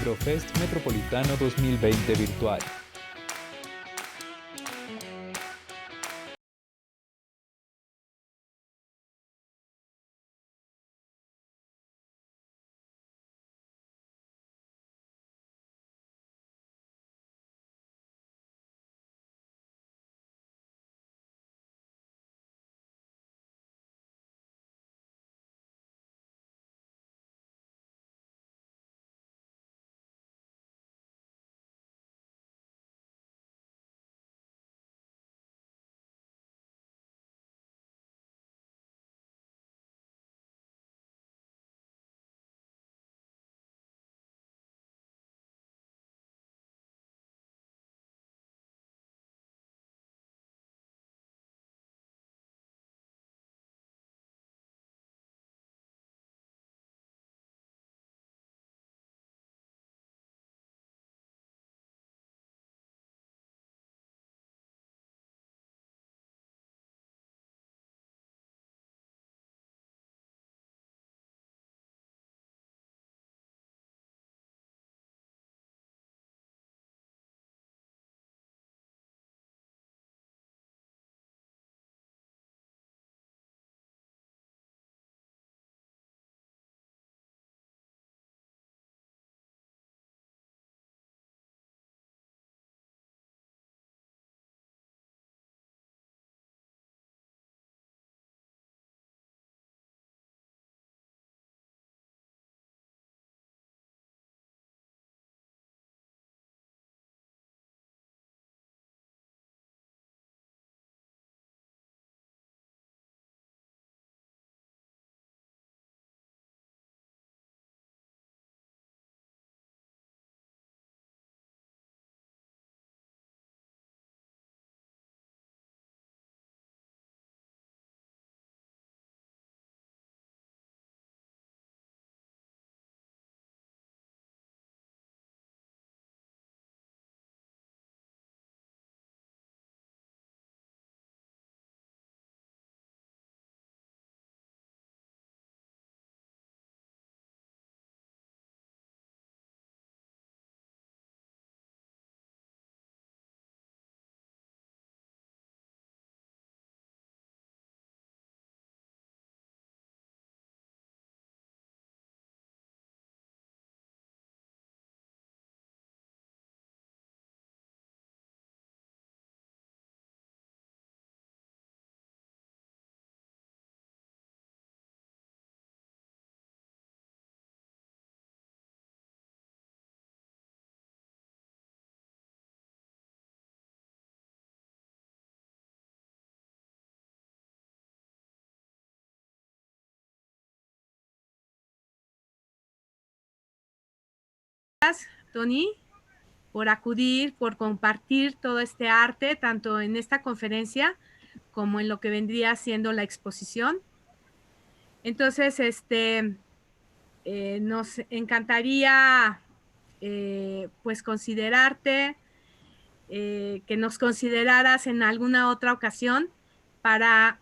Librofest Metropolitano 2020 virtual. Tony, por acudir, por compartir todo este arte, tanto en esta conferencia como en lo que vendría siendo la exposición. Entonces, nos encantaría pues considerarte, que nos consideraras en alguna otra ocasión para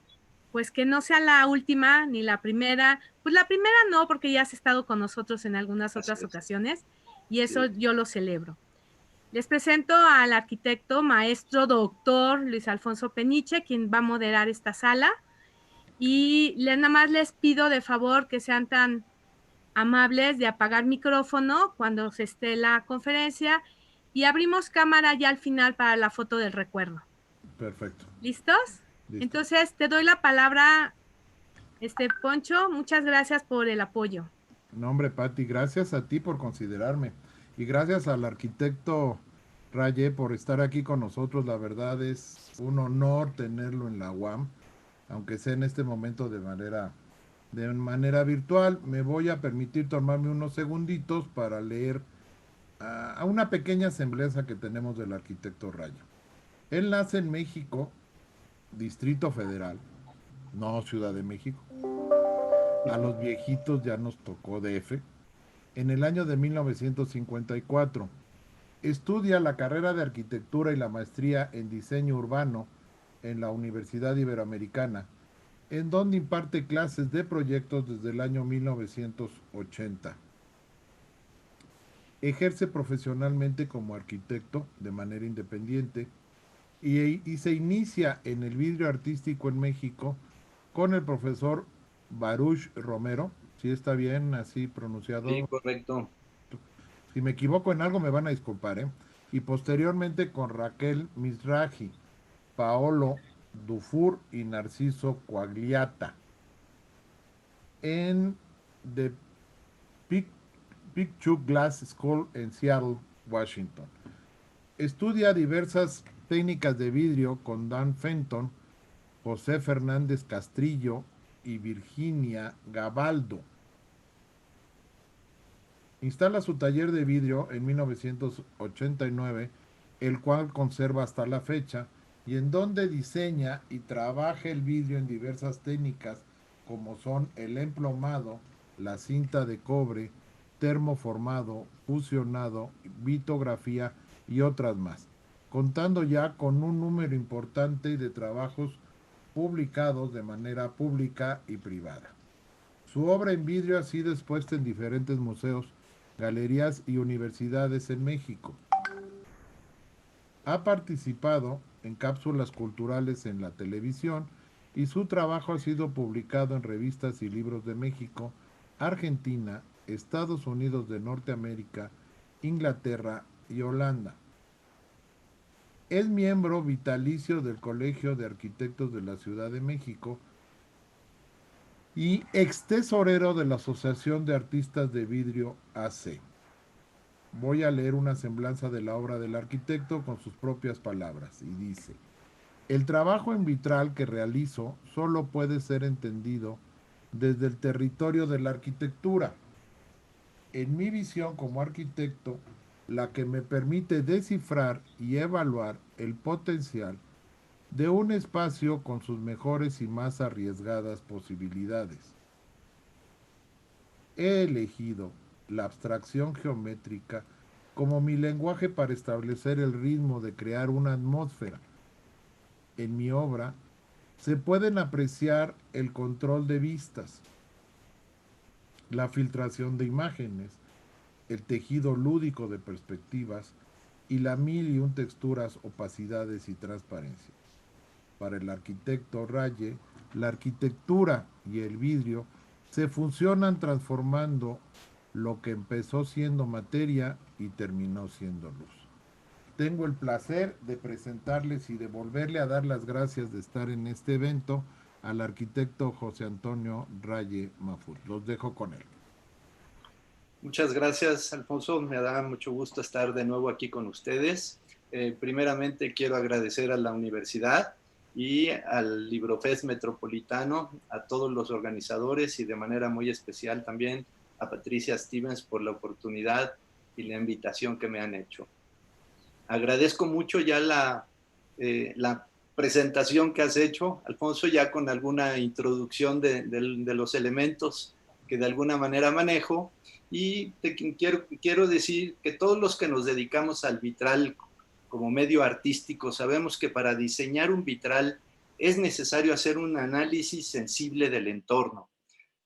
pues que no sea la última ni la primera. Pues la primera no, porque ya has estado con nosotros en algunas otras ocasiones y eso yo lo celebro. Les presento al arquitecto, maestro, doctor Luis Alfonso Peniche, quien va a moderar esta sala. Y nada más les pido de favor que sean tan amables de apagar micrófono cuando se esté la conferencia y abrimos cámara ya al final para la foto del recuerdo. Perfecto. ¿Listos? Listo. Entonces te doy la palabra, Poncho. Muchas gracias por el apoyo. No, hombre, Pati, gracias a ti por considerarme. Y gracias al arquitecto Raye por estar aquí con nosotros. La verdad es un honor tenerlo en la UAM, aunque sea en este momento de manera virtual. Me voy a permitir tomarme unos segunditos para leer a una pequeña semblanza que tenemos del arquitecto Rayo. Él nace en México, Distrito Federal, no Ciudad de México. A los viejitos ya nos tocó DF. En el año de 1954. Estudia la carrera de arquitectura y la maestría en diseño urbano en la Universidad Iberoamericana, en donde imparte clases de proyectos desde el año 1980. Ejerce profesionalmente como arquitecto de manera independiente y se inicia en el vidrio artístico en México con el profesor Baruch Romero, si está bien así Sí, pronunciado. correcto. Si me equivoco en algo me van a disculpar, ¿eh? Y posteriormente con Raquel Mizrahi, Paolo Dufour y Narciso Coagliata en The Picture Glass School en Seattle, Washington. Estudia diversas técnicas de vidrio con Dan Fenton, José Fernández Castrillo y Virginia Gabaldo. Instala su taller de vidrio en 1989, el cual conserva hasta la fecha, y en donde diseña y trabaja el vidrio en diversas técnicas como son el emplomado, la cinta de cobre, termoformado, fusionado, vitografía y otras más, contando ya con un número importante de trabajos publicados de manera pública y privada. Su obra en vidrio ha sido expuesta en diferentes museos, galerías y universidades en México. Ha participado en cápsulas culturales en la televisión y su trabajo ha sido publicado en revistas y libros de México, Argentina, Estados Unidos de Norteamérica, Inglaterra y Holanda. Es miembro vitalicio del Colegio de Arquitectos de la Ciudad de México y ex tesorero de la Asociación de Artistas de Vidrio AC. Voy a leer una semblanza de la obra del arquitecto con sus propias palabras y dice: el trabajo en vitral que realizo solo puede ser entendido desde el territorio de la arquitectura. En mi visión como arquitecto, la que me permite descifrar y evaluar el potencial de un espacio con sus mejores y más arriesgadas posibilidades. He elegido la abstracción geométrica como mi lenguaje para establecer el ritmo de crear una atmósfera. En mi obra se pueden apreciar el control de vistas, la filtración de imágenes, el tejido lúdico de perspectivas y la mil y un texturas, opacidades y transparencias. Para el arquitecto Raye, la arquitectura y el vidrio se fusionan transformando lo que empezó siendo materia y terminó siendo luz. Tengo el placer de presentarles y de volverle a dar las gracias de estar en este evento al arquitecto José Antonio Raye Mafut. Los dejo con él. Muchas gracias, Alfonso. Me da mucho gusto estar de nuevo aquí con ustedes. Primeramente quiero agradecer a la universidad y al Librofest Metropolitano, a todos los organizadores y de manera muy especial también a Patricia Stevens por la oportunidad y la invitación que me han hecho. Agradezco mucho ya la presentación que has hecho, Alfonso, ya con alguna introducción de los elementos que de alguna manera manejo. Y quiero decir que todos los que nos dedicamos al vitral como medio artístico sabemos que para diseñar un vitral es necesario hacer un análisis sensible del entorno,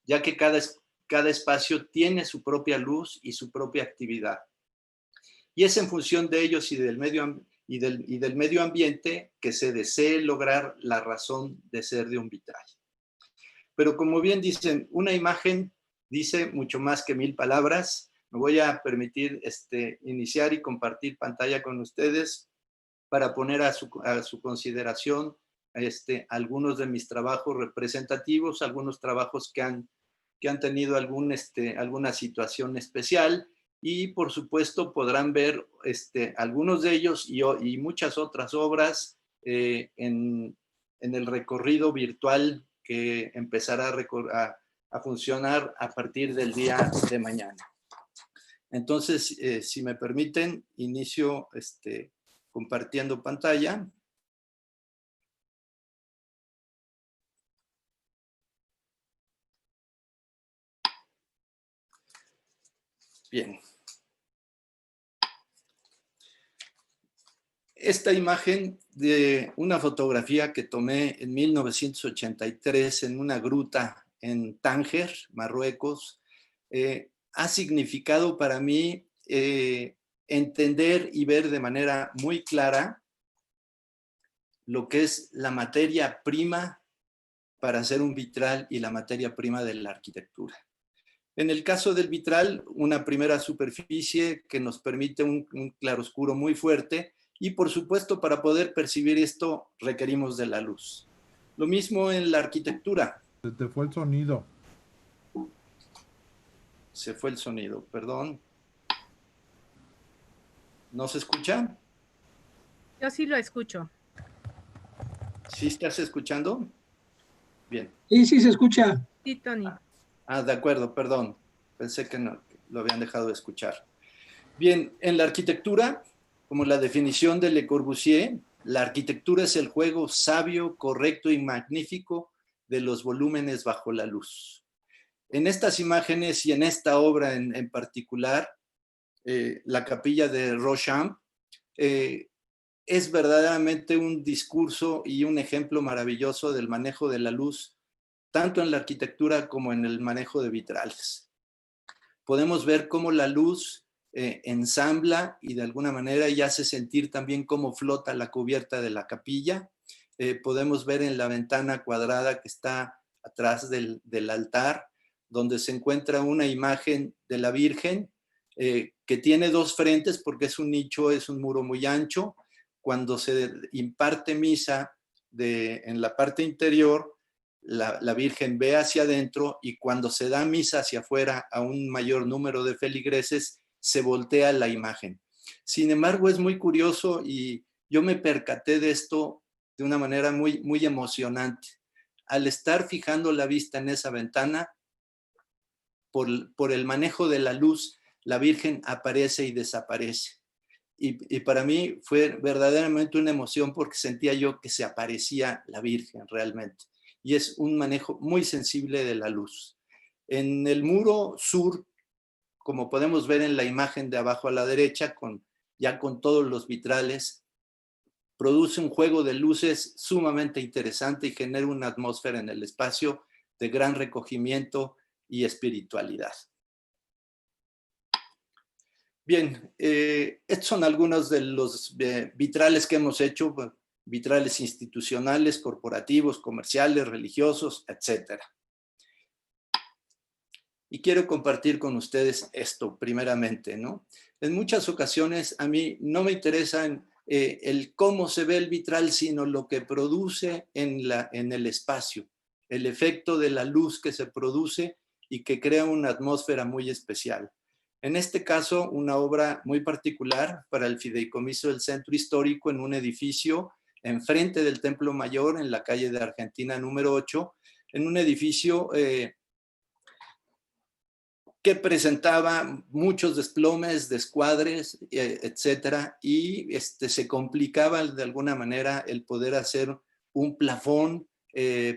ya que cada espacio tiene su propia luz y su propia actividad. Y es en función de ellos y del medio ambiente que se desee lograr la razón de ser de un vitral. Pero como bien dicen, una imagen dice mucho más que 1000 palabras. Me voy a permitir iniciar y compartir pantalla con ustedes para poner a su consideración algunos de mis trabajos representativos, algunos trabajos que han tenido alguna situación especial, y por supuesto podrán ver algunos de ellos y muchas otras obras en el recorrido virtual que empezará a funcionar a partir del día de mañana. Entonces, si me permiten, inicio compartiendo pantalla. Bien. Esta imagen de una fotografía que tomé en 1983 en una gruta en Tánger, Marruecos, ha significado para mí entender y ver de manera muy clara lo que es la materia prima para hacer un vitral y la materia prima de la arquitectura. En el caso del vitral, una primera superficie que nos permite un claroscuro muy fuerte y, por supuesto, para poder percibir esto requerimos de la luz. Lo mismo en la arquitectura. Se te fue el sonido. Se fue el sonido, perdón. ¿No se escucha? Yo sí lo escucho. ¿Sí estás escuchando? Bien. Sí, sí, se escucha. Sí, Tony. De acuerdo, perdón. Pensé que no, que lo habían dejado de escuchar. Bien, en la arquitectura, como la definición de Le Corbusier, la arquitectura es el juego sabio, correcto y magnífico de los volúmenes bajo la luz. En estas imágenes y en esta obra en particular, la capilla de Rochamps, es verdaderamente un discurso y un ejemplo maravilloso del manejo de la luz, tanto en la arquitectura como en el manejo de vitrales. Podemos ver cómo la luz ensambla y de alguna manera y hace sentir también cómo flota la cubierta de la capilla. Podemos ver en la ventana cuadrada que está atrás del altar, donde se encuentra una imagen de la Virgen que tiene dos frentes porque es un nicho, es un muro muy ancho. Cuando se imparte misa en la parte interior, la Virgen ve hacia adentro y cuando se da misa hacia afuera a un mayor número de feligreses, se voltea la imagen. Sin embargo, es muy curioso y yo me percaté de esto de una manera muy, muy emocionante. Al estar fijando la vista en esa ventana, por el manejo de la luz, la Virgen aparece y desaparece. Y para mí fue verdaderamente una emoción porque sentía yo que se aparecía la Virgen realmente. Y es un manejo muy sensible de la luz. En el muro sur, como podemos ver en la imagen de abajo a la derecha, ya con todos los vitrales, produce un juego de luces sumamente interesante y genera una atmósfera en el espacio de gran recogimiento y espiritualidad. Bien, estos son algunos de los vitrales que hemos hecho, vitrales institucionales, corporativos, comerciales, religiosos, etc. Y quiero compartir con ustedes esto primeramente, ¿no? En muchas ocasiones a mí no me interesa el cómo se ve el vitral, sino lo que produce en el espacio, el efecto de la luz que se produce y que crea una atmósfera muy especial. En este caso, una obra muy particular para el Fideicomiso del Centro Histórico en un edificio enfrente del Templo Mayor, en la calle de Argentina número 8, en un edificio que presentaba muchos desplomes, descuadres, etcétera, y se complicaba de alguna manera el poder hacer un plafón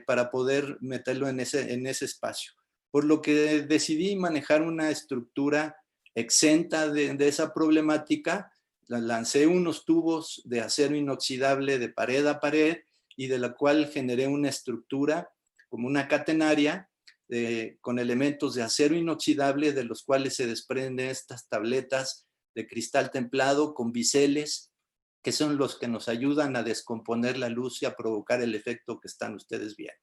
para poder meterlo en ese espacio. Por lo que decidí manejar una estructura exenta de esa problemática. Lancé unos tubos de acero inoxidable de pared a pared y de la cual generé una estructura como una catenaria con elementos de acero inoxidable de los cuales se desprenden estas tabletas de cristal templado con biseles que son los que nos ayudan a descomponer la luz y a provocar el efecto que están ustedes viendo.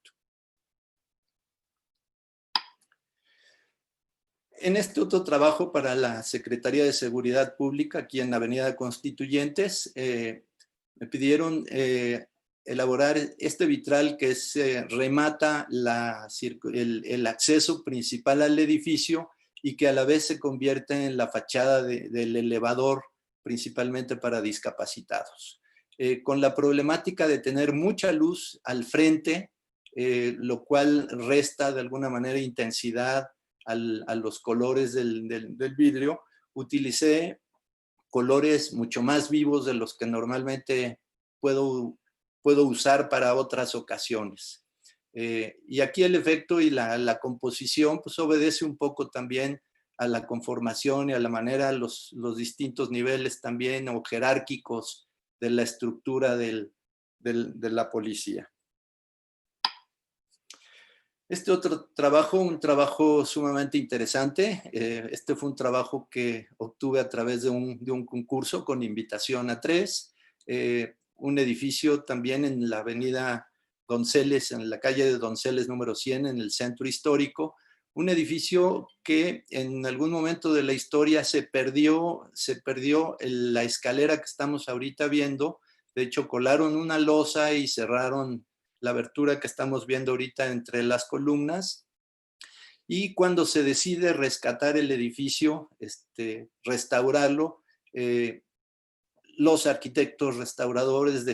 En este otro trabajo para la Secretaría de Seguridad Pública, aquí en la Avenida Constituyentes, me pidieron elaborar este vitral que remata el acceso principal al edificio y que a la vez se convierte en la fachada del elevador, principalmente para discapacitados. Con la problemática de tener mucha luz al frente, lo cual resta de alguna manera intensidad a los colores del vidrio, utilicé colores mucho más vivos de los que normalmente puedo usar para otras ocasiones. Y aquí el efecto y la composición pues obedece un poco también a la conformación y a la manera, los distintos niveles también o jerárquicos de la estructura de la policía. Este otro trabajo, un trabajo sumamente interesante. Este fue un trabajo que obtuve a través de un concurso con invitación a 3. Un edificio también en la avenida Donceles, en la calle de Donceles número 100, en el centro histórico. Un edificio que en algún momento de la historia se perdió la escalera que estamos ahorita viendo. De hecho, colaron una losa y cerraron la abertura que estamos viendo ahorita entre las columnas. Y cuando se decide rescatar el edificio, restaurarlo, los arquitectos restauradores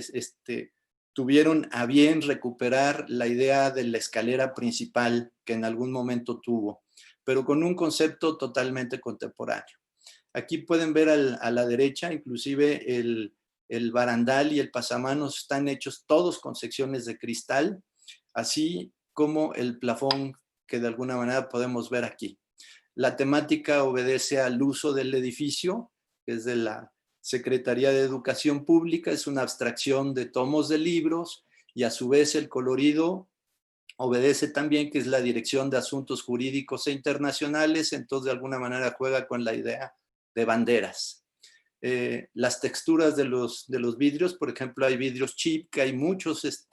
tuvieron a bien recuperar la idea de la escalera principal que en algún momento tuvo, pero con un concepto totalmente contemporáneo. Aquí pueden ver a la derecha, inclusive el barandal y el pasamanos están hechos todos con secciones de cristal, así como el plafón que de alguna manera podemos ver aquí. La temática obedece al uso del edificio, que es de la Secretaría de Educación Pública, es una abstracción de tomos de libros, y a su vez el colorido obedece también que es la Dirección de Asuntos Jurídicos e Internacionales, entonces de alguna manera juega con la idea de banderas. Las texturas de los vidrios, por ejemplo, hay vidrios chip, que hay muchas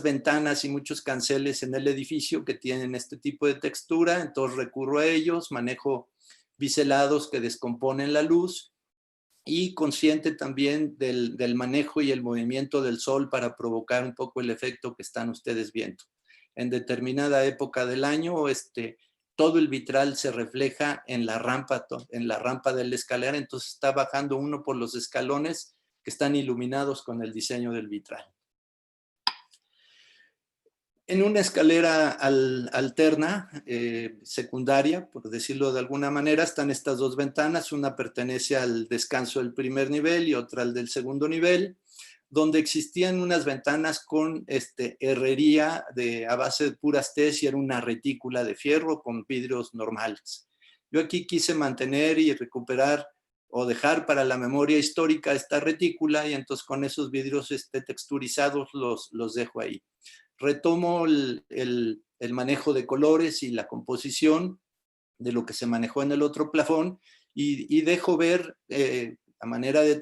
ventanas y muchos canceles en el edificio que tienen este tipo de textura, entonces recurro a ellos, manejo biselados que descomponen la luz, y consciente también del manejo y el movimiento del sol para provocar un poco el efecto que están ustedes viendo. En determinada época del año, todo el vitral se refleja en la rampa de la escalera, entonces está bajando uno por los escalones que están iluminados con el diseño del vitral. En una escalera alterna, secundaria, por decirlo de alguna manera, están estas dos ventanas. Una pertenece al descanso del primer nivel y otra al del segundo nivel, donde existían unas ventanas con herrería a base de puras tés y era una retícula de fierro con vidrios normales. Yo aquí quise mantener y recuperar o dejar para la memoria histórica esta retícula, y entonces con esos vidrios texturizados los dejo ahí. Retomo el manejo de colores y la composición de lo que se manejó en el otro plafón, y dejo ver a manera de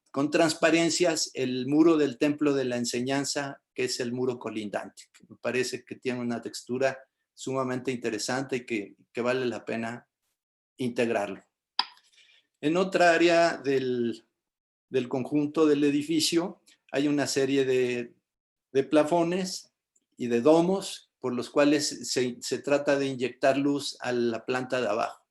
con transparencias el muro del Templo de la Enseñanza, que es el muro colindante, que me parece que tiene una textura sumamente interesante y que vale la pena integrarlo. En otra área del conjunto del edificio hay una serie de plafones y de domos por los cuales se trata de inyectar luz a la planta de abajo.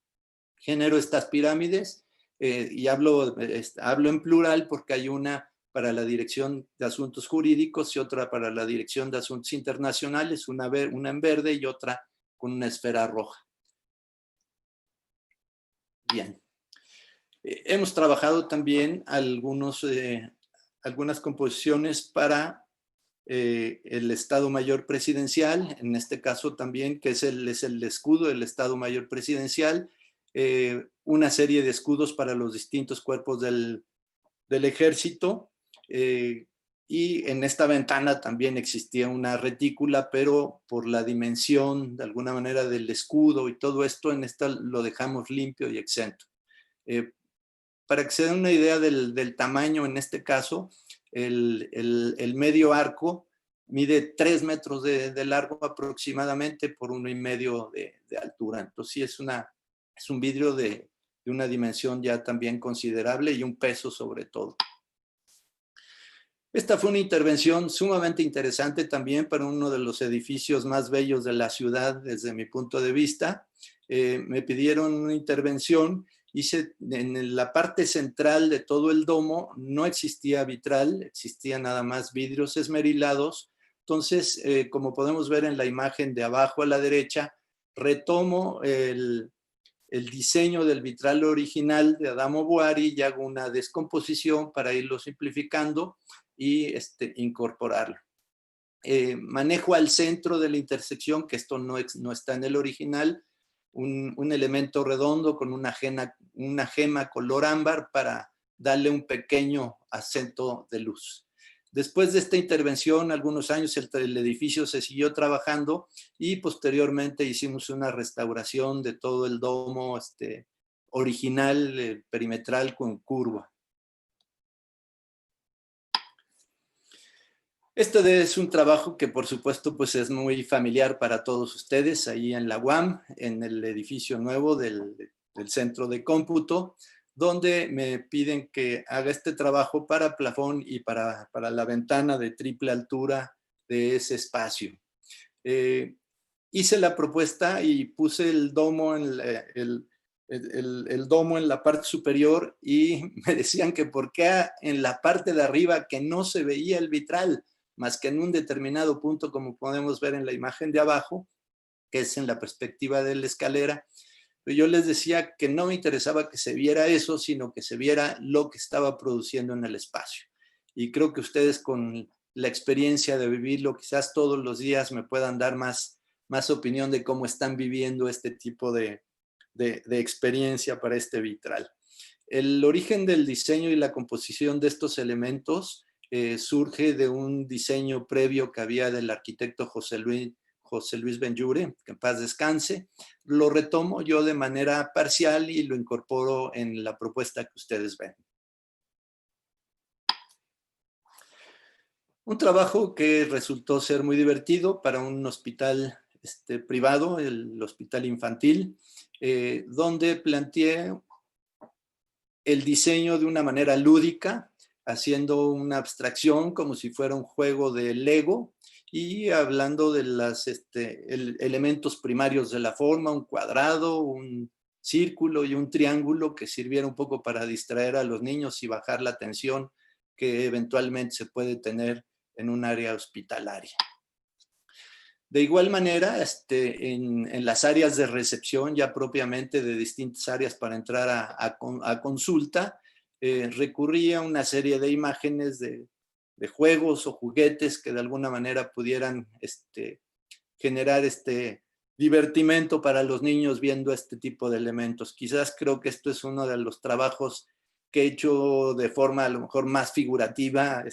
Genero estas pirámides y hablo en plural porque hay una para la Dirección de Asuntos Jurídicos y otra para la Dirección de Asuntos Internacionales, una en verde y otra con una esfera roja. Bien. Hemos trabajado también algunas composiciones para el Estado Mayor Presidencial, en este caso también, que es el escudo del Estado Mayor Presidencial, una serie de escudos para los distintos cuerpos del ejército, y en esta ventana también existía una retícula, pero por la dimensión de alguna manera del escudo y todo esto, en esta lo dejamos limpio y exento. Para que se den una idea del tamaño, en este caso, el medio arco mide 3 metros de largo aproximadamente por 1,5 de altura. Entonces sí es un vidrio de una dimensión ya también considerable y un peso sobre todo. Esta fue una intervención sumamente interesante también para uno de los edificios más bellos de la ciudad desde mi punto de vista. Me pidieron una intervención. En la parte central de todo el domo no existía vitral, existía nada más vidrios esmerilados. Entonces, como podemos ver en la imagen de abajo a la derecha, retomo el diseño del vitral original de Adamo Boari y hago una descomposición para irlo simplificando y incorporarlo. Manejo al centro de la intersección, que esto no está en el original, un elemento redondo con una gema color ámbar para darle un pequeño acento de luz. Después de esta intervención, algunos años, el edificio se siguió trabajando y posteriormente hicimos una restauración de todo el domo original, perimetral con curva. Este es un trabajo que por supuesto pues es muy familiar para todos ustedes ahí en la UAM, en el edificio nuevo del centro de cómputo, donde me piden que haga este trabajo para plafón y para la ventana de triple altura de ese espacio. Hice la propuesta y puse el domo el domo en la parte superior y me decían que por qué en la parte de arriba que no se veía el vitral, más que en un determinado punto, como podemos ver en la imagen de abajo, que es en la perspectiva de la escalera. Pero yo les decía que no me interesaba que se viera eso, sino que se viera lo que estaba produciendo en el espacio. Y creo que ustedes con la experiencia de vivirlo, quizás todos los días me puedan dar más opinión de cómo están viviendo este tipo de experiencia para este vitral. El origen del diseño y la composición de estos elementos surge de un diseño previo que había del arquitecto José Luis Benlliure, que en paz descanse. Lo retomo yo de manera parcial y lo incorporo en la propuesta que ustedes ven. Un trabajo que resultó ser muy divertido para un hospital privado, el Hospital Infantil, donde planteé el diseño de una manera lúdica, haciendo una abstracción como si fuera un juego de Lego y hablando de los elementos primarios de la forma, un cuadrado, un círculo y un triángulo que sirviera un poco para distraer a los niños y bajar la tensión que eventualmente se puede tener en un área hospitalaria. De igual manera, en las áreas de recepción, ya propiamente de distintas áreas para entrar a consulta, recurrí a una serie de imágenes de juegos o juguetes que de alguna manera pudieran generar divertimento para los niños viendo este tipo de elementos. Quizás creo que esto es uno de los trabajos que he hecho de forma a lo mejor más figurativa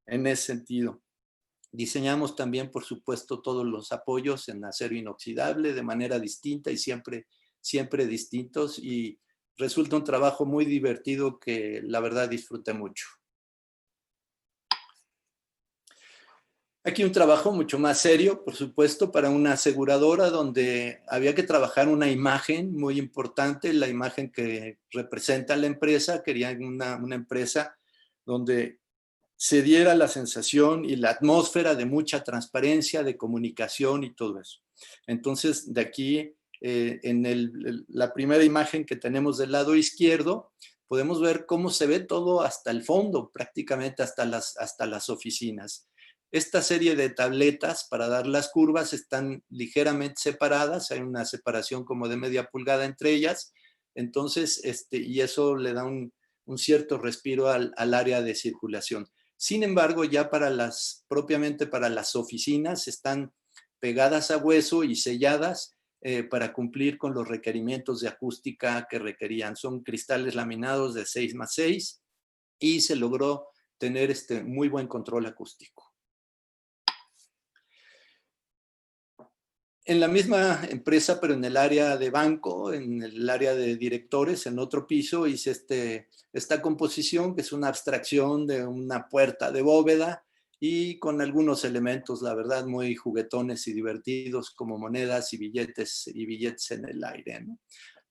en ese sentido. Diseñamos también, por supuesto, todos los apoyos en acero inoxidable de manera distinta y siempre distintos, y resulta un trabajo muy divertido que la verdad disfruté mucho. Aquí un trabajo mucho más serio, por supuesto, para una aseguradora donde había que trabajar una imagen muy importante, la imagen que representa a la empresa. Querían una empresa donde se diera la sensación y la atmósfera de mucha transparencia, de comunicación y todo eso. Entonces, de aquí, en la primera imagen que tenemos del lado izquierdo, podemos ver cómo se ve todo hasta el fondo, prácticamente hasta las oficinas. Esta serie de tabletas para dar las curvas están ligeramente separadas, hay una separación como de media pulgada entre ellas, entonces, y eso le da un cierto respiro al área de circulación. Sin embargo, ya propiamente para las oficinas están pegadas a hueso y selladas para cumplir con los requerimientos de acústica que requerían. Son cristales laminados de 6x6 y se logró tener muy buen control acústico. En la misma empresa, pero en el área de banco, en el área de directores, en otro piso, hice esta composición, que es una abstracción de una puerta de bóveda y con algunos elementos, la verdad, muy juguetones y divertidos, como monedas y billetes en el aire, ¿no?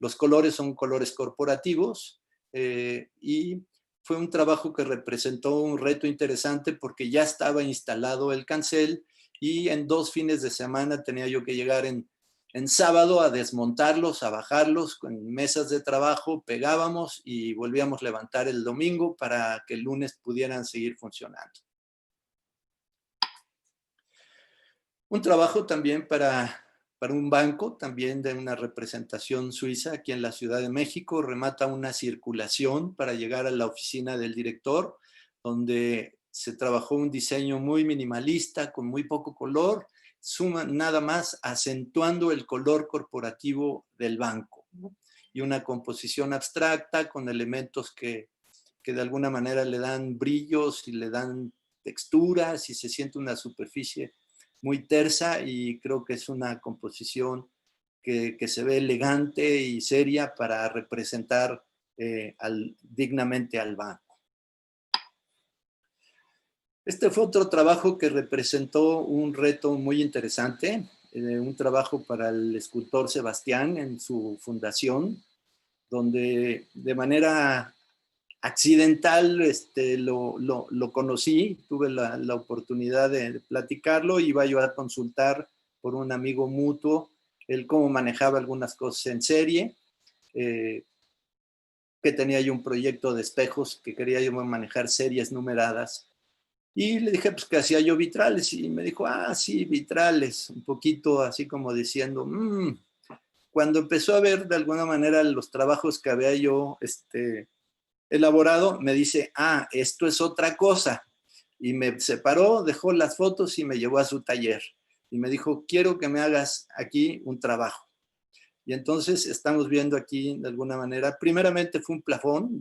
Los colores son colores corporativos y fue un trabajo que representó un reto interesante porque ya estaba instalado el cancel y en 2 fines de semana tenía yo que llegar en sábado a desmontarlos, a bajarlos con mesas de trabajo, pegábamos y volvíamos a levantar el domingo para que el lunes pudieran seguir funcionando. Un trabajo también para un banco, también de una representación suiza aquí en la Ciudad de México, remata una circulación para llegar a la oficina del director, donde se trabajó un diseño muy minimalista, con muy poco color, nada más acentuando el color corporativo del banco, ¿no? Y una composición abstracta con elementos que de alguna manera le dan brillos y le dan texturas y se siente una superficie muy tersa, y creo que es una composición que se ve elegante y seria para representar dignamente al banco. Este fue otro trabajo que representó un reto muy interesante, un trabajo para el escultor Sebastián en su fundación, donde de manera accidental lo conocí, tuve la oportunidad de platicarlo, iba yo a consultar por un amigo mutuo, él cómo manejaba algunas cosas en serie, que tenía yo un proyecto de espejos, que quería yo manejar series numeradas, y le dije pues que hacía yo vitrales, y me dijo, ah, sí, vitrales, un poquito así como diciendo, cuando empezó a ver de alguna manera los trabajos que había yo elaborado, me dice, ah, esto es otra cosa. Y me separó, dejó las fotos y me llevó a su taller. Y me dijo, quiero que me hagas aquí un trabajo. Y entonces estamos viendo aquí de alguna manera, primeramente fue un plafón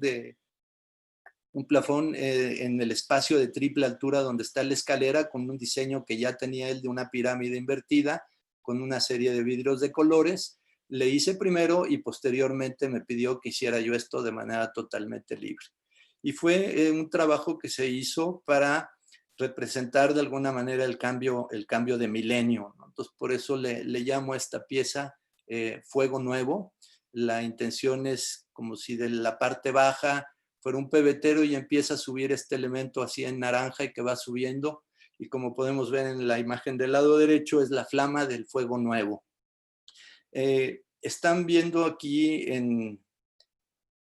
en el espacio de triple altura donde está la escalera, con un diseño que ya tenía él de una pirámide invertida, con una serie de vidrios de colores. Le hice primero y posteriormente me pidió que hiciera yo esto de manera totalmente libre. Y fue un trabajo que se hizo para representar de alguna manera el cambio de milenio, ¿no? Entonces, por eso le llamo a esta pieza Fuego Nuevo. La intención es como si de la parte baja fuera un pebetero y empieza a subir este elemento así en naranja y que va subiendo. Y como podemos ver en la imagen del lado derecho, es la flama del fuego nuevo. Están viendo aquí en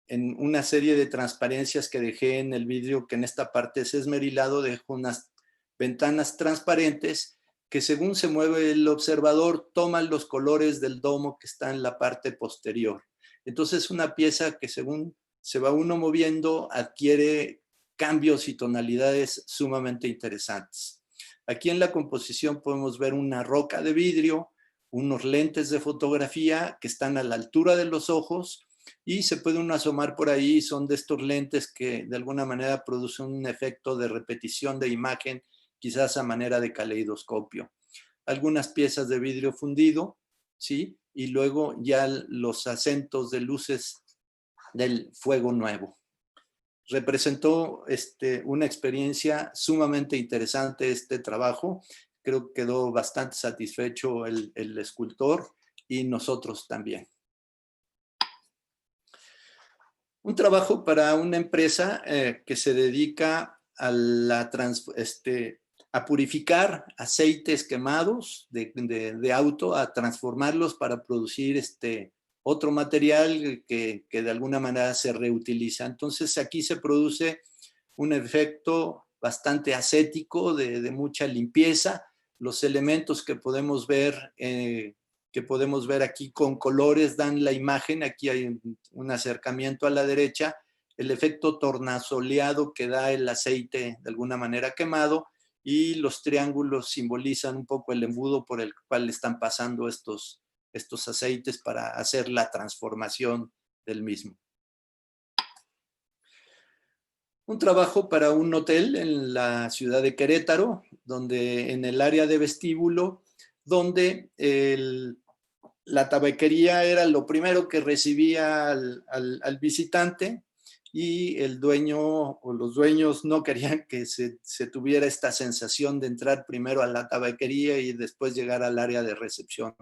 una serie de transparencias que dejé en el vidrio, que en esta parte es esmerilado, dejo unas ventanas transparentes que según se mueve el observador toman los colores del domo que está en la parte posterior. Entonces es una pieza que según se va uno moviendo adquiere cambios y tonalidades sumamente interesantes. Aquí en la composición podemos ver una roca de vidrio, unos lentes de fotografía que están a la altura de los ojos, y se puede uno asomar por ahí, son de estos lentes que de alguna manera producen un efecto de repetición de imagen, quizás a manera de caleidoscopio. Algunas piezas de vidrio fundido, ¿sí? Y luego ya los acentos de luces del fuego nuevo. Representó una experiencia sumamente interesante este trabajo. Creo que quedó bastante satisfecho el escultor y nosotros también. Un trabajo para una empresa que se dedica a purificar aceites quemados de auto, a transformarlos para producir otro material que de alguna manera se reutiliza. Entonces aquí se produce un efecto bastante ascético, de mucha limpieza. Los elementos que podemos ver aquí con colores dan la imagen. Aquí hay un acercamiento a la derecha, el efecto tornasoleado que da el aceite de alguna manera quemado, y los triángulos simbolizan un poco el embudo por el cual están pasando estos aceites para hacer la transformación del mismo. Un trabajo para un hotel en la ciudad de Querétaro, donde en el área de vestíbulo, donde la tabaquería era lo primero que recibía al visitante, y el dueño o los dueños no querían que se tuviera esta sensación de entrar primero a la tabaquería y después llegar al área de recepción.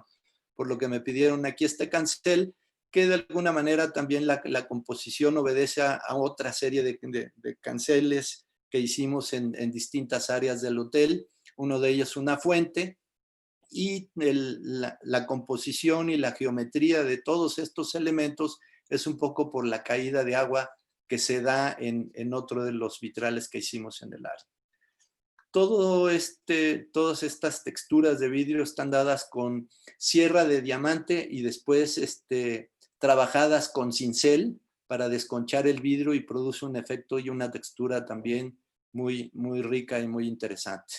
Por lo que me pidieron aquí este cancel, que de alguna manera también la composición obedece a otra serie de canceles que hicimos en distintas áreas del hotel. Uno de ellos una fuente, y la composición y la geometría de todos estos elementos es un poco por la caída de agua que se da en otro de los vitrales que hicimos en el área. Todas estas texturas de vidrio están dadas con sierra de diamante y después trabajadas con cincel para desconchar el vidrio, y produce un efecto y una textura también muy, muy rica y muy interesante.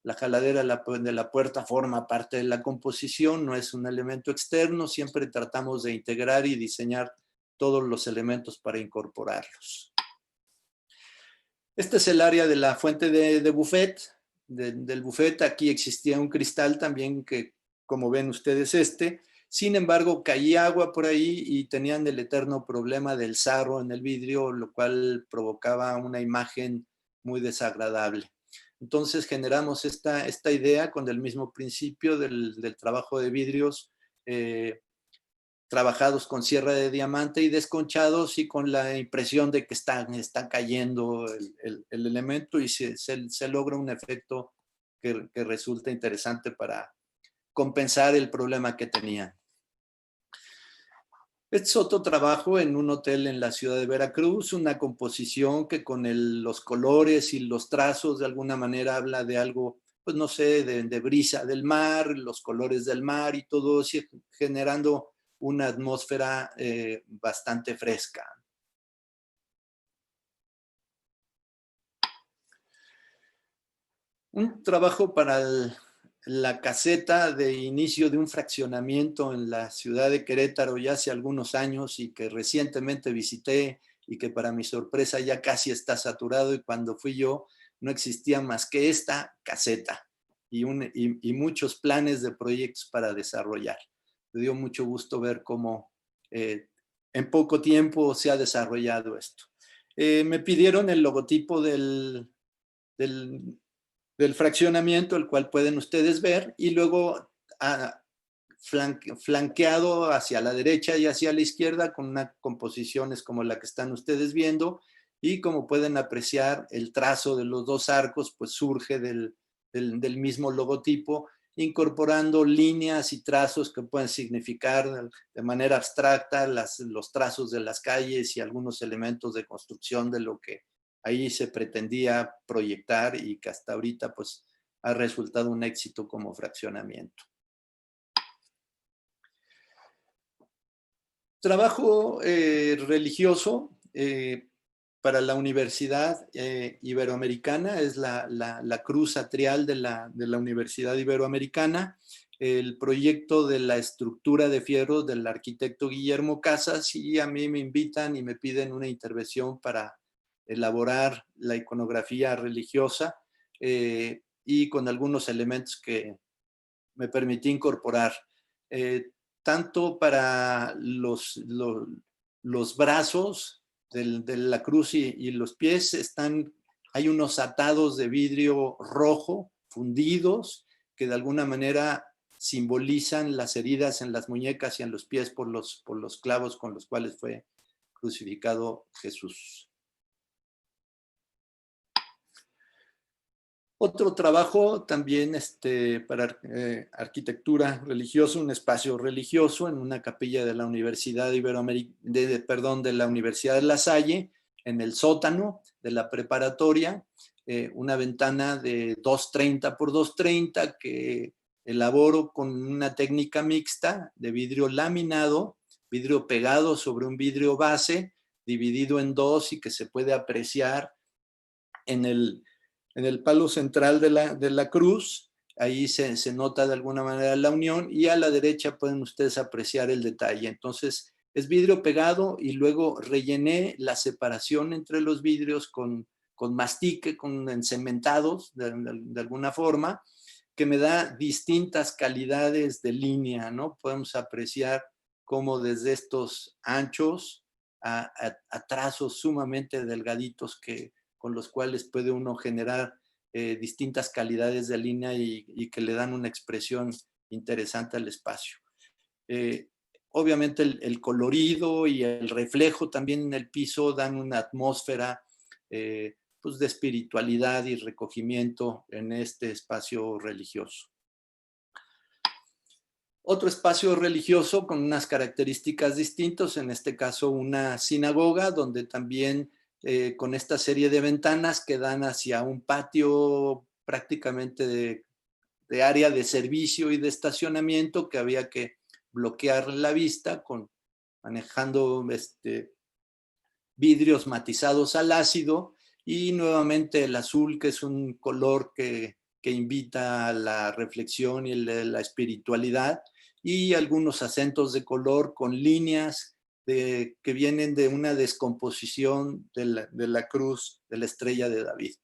La jaladera de la puerta forma parte de la composición, no es un elemento externo. Siempre tratamos de integrar y diseñar todos los elementos para incorporarlos. Este es el área de la fuente de buffet, del buffet. Aquí existía un cristal también que, como ven ustedes, sin embargo, caía agua por ahí y tenían el eterno problema del sarro en el vidrio, lo cual provocaba una imagen muy desagradable. Entonces generamos esta idea con el mismo principio del trabajo de vidrios trabajados con sierra de diamante y desconchados, y con la impresión de que está cayendo el elemento, y se logra un efecto que resulta interesante para compensar el problema que tenían. Este es otro trabajo en un hotel en la ciudad de Veracruz, una composición que con los colores y los trazos de alguna manera habla de algo, pues no sé, de brisa del mar, los colores del mar y todo, generando una atmósfera bastante fresca. Un trabajo para la caseta de inicio de un fraccionamiento en la ciudad de Querétaro ya hace algunos años, y que recientemente visité, y que para mi sorpresa ya casi está saturado, y cuando fui yo no existía más que esta caseta y muchos planes de proyectos para desarrollar. Me dio mucho gusto ver cómo en poco tiempo se ha desarrollado esto. Me pidieron el logotipo del fraccionamiento, el cual pueden ustedes ver, y luego flanqueado hacia la derecha y hacia la izquierda con unas composiciones como la que están ustedes viendo, y como pueden apreciar, el trazo de los dos arcos pues surge del mismo logotipo, incorporando líneas y trazos que pueden significar de manera abstracta los trazos de las calles y algunos elementos de construcción de lo que ahí se pretendía proyectar, y que hasta ahorita pues ha resultado un éxito como fraccionamiento. Trabajo religioso para la Universidad Iberoamericana, es la cruz atrial de la Universidad Iberoamericana, el proyecto de la estructura de fierro del arquitecto Guillermo Casas, y a mí me invitan y me piden una intervención para elaborar la iconografía religiosa y con algunos elementos que me permití incorporar. Tanto para los brazos de la cruz y los pies, hay unos atados de vidrio rojo fundidos que de alguna manera simbolizan las heridas en las muñecas y en los pies por los clavos con los cuales fue crucificado Jesús. Otro trabajo también para arquitectura religiosa, un espacio religioso en una capilla de la Universidad de la Universidad de La Salle, en el sótano de la preparatoria, una ventana de 230 por 230 que elaboro con una técnica mixta de vidrio laminado, vidrio pegado sobre un vidrio base, dividido en dos, y que se puede apreciar en el palo central de la cruz. Ahí se nota de alguna manera la unión, y a la derecha pueden ustedes apreciar el detalle. Entonces es vidrio pegado, y luego rellené la separación entre los vidrios con mastique, con encementados de alguna forma, que me da distintas calidades de línea, ¿no? Podemos apreciar cómo desde estos anchos a trazos sumamente delgaditos con los cuales puede uno generar distintas calidades de línea y que le dan una expresión interesante al espacio. Obviamente el colorido y el reflejo también en el piso dan una atmósfera pues de espiritualidad y recogimiento en este espacio religioso. Otro espacio religioso con unas características distintas, en este caso una sinagoga, donde también con esta serie de ventanas que dan hacia un patio prácticamente de área de servicio y de estacionamiento, que había que bloquear la vista manejando vidrios matizados al ácido, y nuevamente el azul, que es un color que invita a la reflexión y la espiritualidad, y algunos acentos de color con líneas que vienen de una descomposición de la cruz de la estrella de David.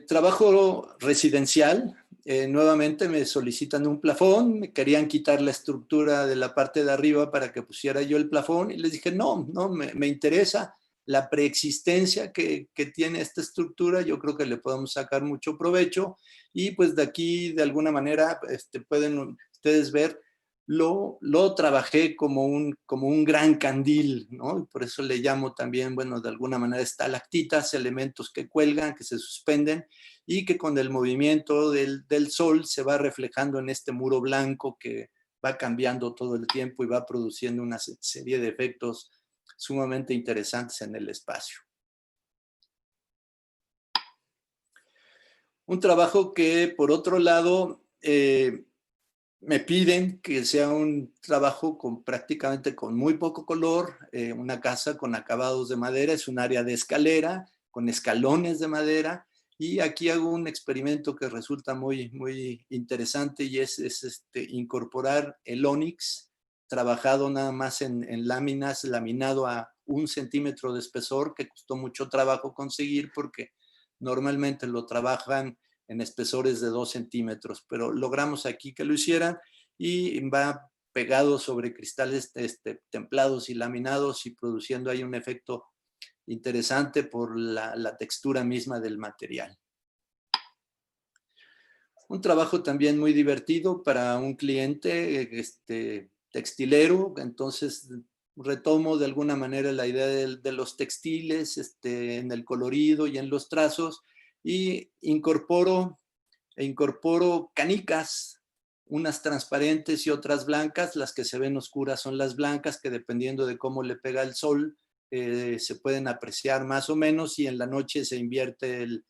Trabajo residencial. Nuevamente me solicitan un plafón, me querían quitar la estructura de la parte de arriba para que pusiera yo el plafón y les dije, no, me interesa la preexistencia que tiene esta estructura, yo creo que le podemos sacar mucho provecho y pues de aquí de alguna manera pueden ustedes ver, lo trabajé como un gran candil, ¿no? Y por eso le llamo también, bueno, de alguna manera estalactitas, elementos que cuelgan, que se suspenden y que con el movimiento del sol se va reflejando en este muro blanco que va cambiando todo el tiempo y va produciendo una serie de efectos sumamente interesantes en el espacio. Un trabajo que, por otro lado, me piden que sea un trabajo prácticamente con muy poco color, una casa con acabados de madera, es un área de escalera, con escalones de madera, y aquí hago un experimento que resulta muy, muy interesante y es incorporar el ónix trabajado nada más en láminas, laminado a 1 centímetro de espesor, que costó mucho trabajo conseguir porque normalmente lo trabajan en espesores de 2 centímetros, pero logramos aquí que lo hicieran y va pegado sobre cristales templados y laminados y produciendo ahí un efecto interesante por la textura misma del material. Un trabajo también muy divertido para un cliente textilero, entonces retomo de alguna manera la idea de los textiles en el colorido y en los trazos y incorporo canicas, unas transparentes y otras blancas. Las que se ven oscuras son las blancas, que dependiendo de cómo le pega el sol, se pueden apreciar más o menos, y en la noche se invierte el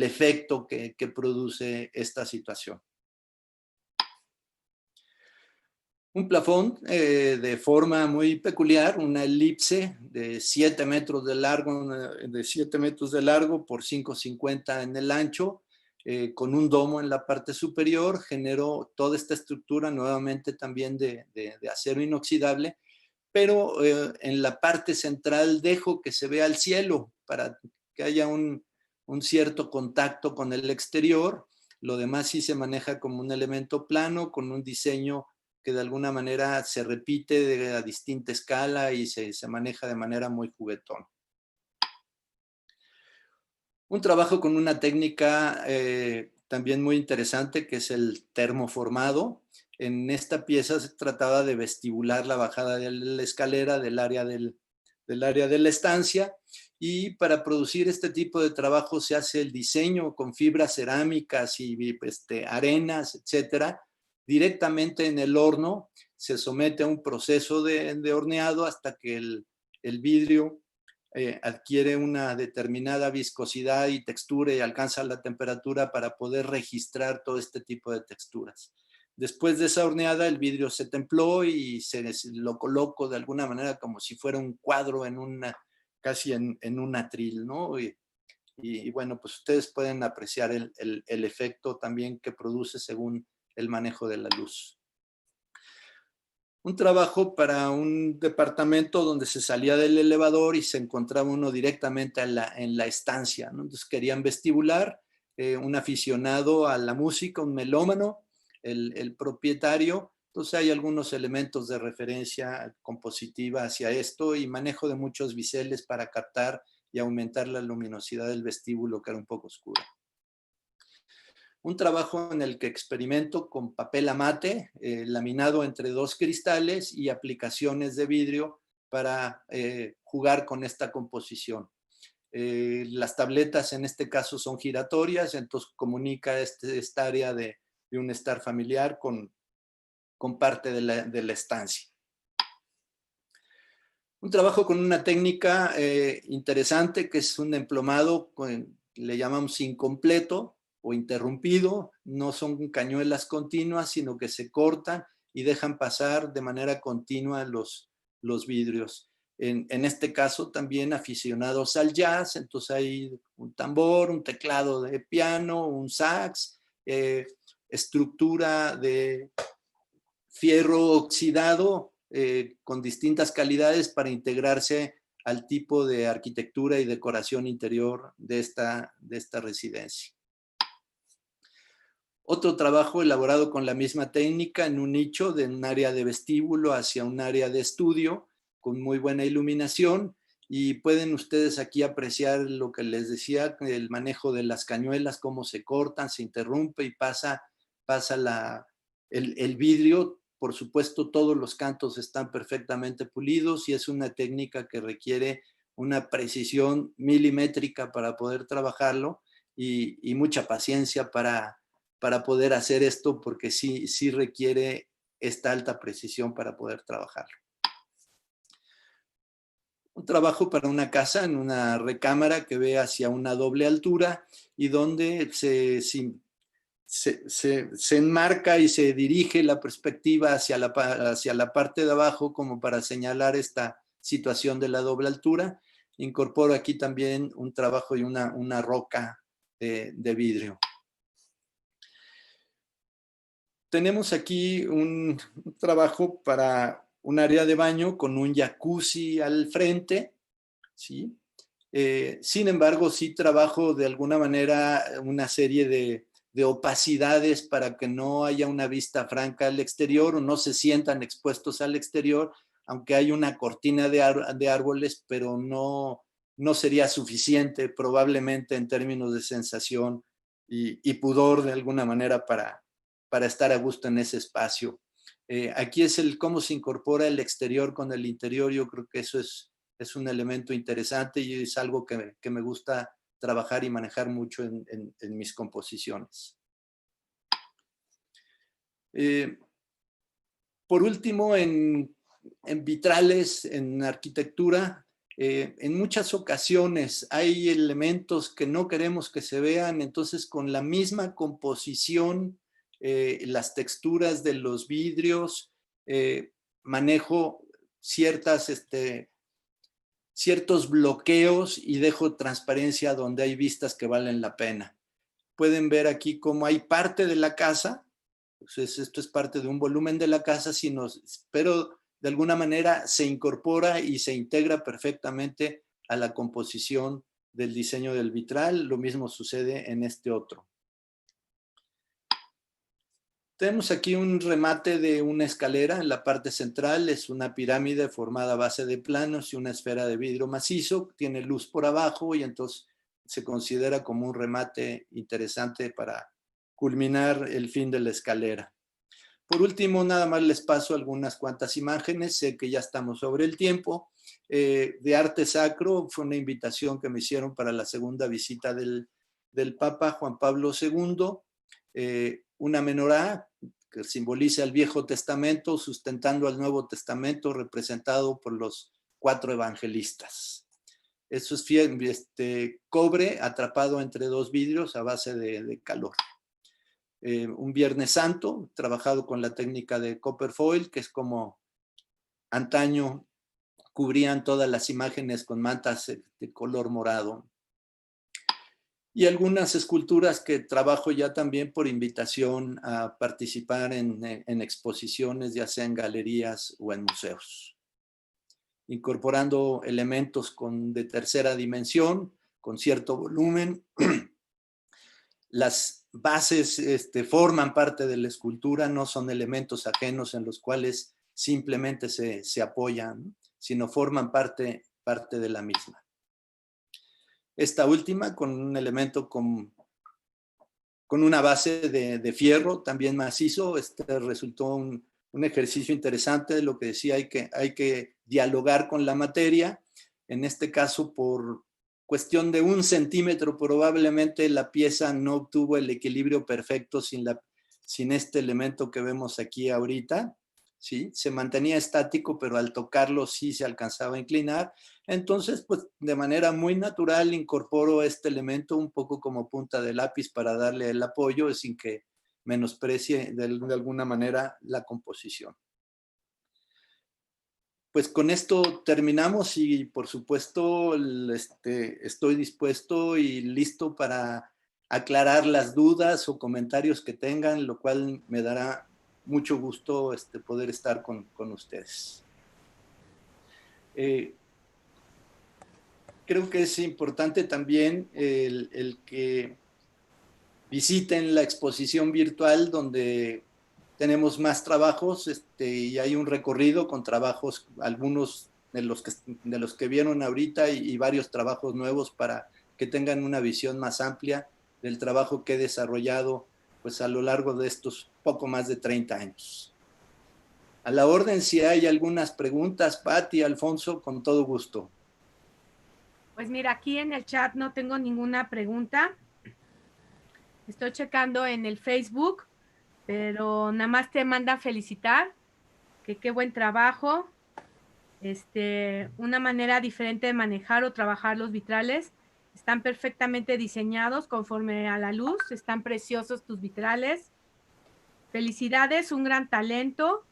efecto que produce esta situación. Un plafón de forma muy peculiar, una elipse de 7 metros de largo, por 5,50 en el ancho, con un domo en la parte superior. Generó toda esta estructura nuevamente también de acero inoxidable, pero en la parte central dejo que se vea el cielo para que haya un cierto contacto con el exterior. Lo demás sí se maneja como un elemento plano, con un diseño que de alguna manera se repite a distinta escala y se maneja de manera muy juguetón. Un trabajo con una técnica también muy interesante, que es el termoformado. En esta pieza se trataba de vestibular la bajada de la escalera del área de la estancia, y para producir este tipo de trabajo se hace el diseño con fibras cerámicas y arenas, etcétera, directamente en el horno. Se somete a un proceso de horneado hasta que el vidrio adquiere una determinada viscosidad y textura y alcanza la temperatura para poder registrar todo este tipo de texturas. Después de esa horneada, el vidrio se templó y lo coloco de alguna manera como si fuera un cuadro casi en un atril, ¿no? Y bueno, pues ustedes pueden apreciar el efecto también que produce según el manejo de la luz. Un trabajo para un departamento donde se salía del elevador y se encontraba uno directamente en la estancia, ¿no? Entonces querían vestibular, un aficionado a la música, un melómano, el propietario. Entonces hay algunos elementos de referencia compositiva hacia esto y manejo de muchos biseles para captar y aumentar la luminosidad del vestíbulo, que era un poco oscura. Un trabajo en el que experimento con papel amate, laminado entre 2 cristales y aplicaciones de vidrio para jugar con esta composición. Las tabletas en este caso son giratorias, entonces comunica esta área de un estar familiar con parte de la estancia. Un trabajo con una técnica interesante, que es un emplomado, le llamamos incompleto o interrumpido. No son cañuelas continuas, sino que se cortan y dejan pasar de manera continua los vidrios. En este caso también aficionados al jazz, entonces hay un tambor, un teclado de piano, un sax, estructura de fierro oxidado con distintas calidades para integrarse al tipo de arquitectura y decoración interior de esta residencia. Otro trabajo elaborado con la misma técnica en un nicho de un área de vestíbulo hacia un área de estudio con muy buena iluminación, y pueden ustedes aquí apreciar lo que les decía, el manejo de las cañuelas, cómo se cortan, se interrumpe y pasa el vidrio. Por supuesto, todos los cantos están perfectamente pulidos y es una técnica que requiere una precisión milimétrica para poder trabajarlo y mucha paciencia para poder hacer esto, porque sí requiere esta alta precisión para poder trabajarlo. Un trabajo para una casa en una recámara que ve hacia una doble altura y donde se enmarca y se dirige la perspectiva hacia la parte de abajo como para señalar esta situación de la doble altura. Incorporo aquí también un trabajo y una roca de vidrio. Tenemos aquí un trabajo para un área de baño con un jacuzzi al frente, ¿sí? Sin embargo, sí trabajo de alguna manera una serie de opacidades para que no haya una vista franca al exterior o no se sientan expuestos al exterior, aunque hay una cortina de árboles, pero no sería suficiente probablemente en términos de sensación y pudor de alguna manera para estar a gusto en ese espacio. Aquí es cómo se incorpora el exterior con el interior. Yo creo que eso es un elemento interesante y es algo que me gusta trabajar y manejar mucho en mis composiciones. Por último, en vitrales, en arquitectura, en muchas ocasiones hay elementos que no queremos que se vean, entonces con la misma composición, las texturas de los vidrios, manejo ciertos bloqueos y dejo transparencia donde hay vistas que valen la pena. Pueden ver aquí cómo hay parte de la casa, pues esto es parte de un volumen de la casa, pero de alguna manera se incorpora y se integra perfectamente a la composición del diseño del vitral. Lo mismo sucede en este otro. Tenemos aquí un remate de una escalera en la parte central. Es una pirámide formada a base de planos y una esfera de vidrio macizo. Tiene luz por abajo y entonces se considera como un remate interesante para culminar el fin de la escalera. Por último, nada más les paso algunas cuantas imágenes. Sé que ya estamos sobre el tiempo. De arte sacro fue una invitación que me hicieron para la segunda visita del Papa Juan Pablo II. Una menorá que simboliza el Viejo Testamento sustentando al Nuevo Testamento, representado por los 4 evangelistas. Eso es cobre atrapado entre 2 vidrios a base de calor. Un Viernes Santo, trabajado con la técnica de copper foil, que es como antaño cubrían todas las imágenes con mantas de color morado. Y algunas esculturas que trabajo ya también por invitación a participar en exposiciones, ya sea en galerías o en museos. Incorporando elementos de tercera dimensión, con cierto volumen. Las bases forman parte de la escultura, no son elementos ajenos en los cuales simplemente se apoyan, sino forman parte de la misma. Esta última con un elemento con una base de fierro también macizo, resultó un ejercicio interesante de lo que decía, hay que dialogar con la materia. En este caso, por cuestión de 1 centímetro, probablemente la pieza no obtuvo el equilibrio perfecto sin este elemento que vemos aquí ahorita. ¿Sí? Se mantenía estático, pero al tocarlo sí se alcanzaba a inclinar. Entonces, pues de manera muy natural incorporo este elemento un poco como punta de lápiz para darle el apoyo sin que menosprecie de alguna manera la composición. Pues con esto terminamos y por supuesto estoy dispuesto y listo para aclarar las dudas o comentarios que tengan, lo cual me dará mucho gusto poder estar con ustedes. Creo que es importante también el que visiten la exposición virtual donde tenemos más trabajos y hay un recorrido con trabajos, algunos de los que vieron ahorita y varios trabajos nuevos para que tengan una visión más amplia del trabajo que he desarrollado pues a lo largo de estos poco más de 30 años. A la orden, si hay algunas preguntas, Pati, Alfonso, con todo gusto. Pues mira, aquí en el chat no tengo ninguna pregunta. Estoy checando en el Facebook, pero nada más te mandan felicitar, que qué buen trabajo, una manera diferente de manejar o trabajar los vitrales. Están perfectamente diseñados conforme a la luz, están preciosos tus vitrales. Felicidades, un gran talento,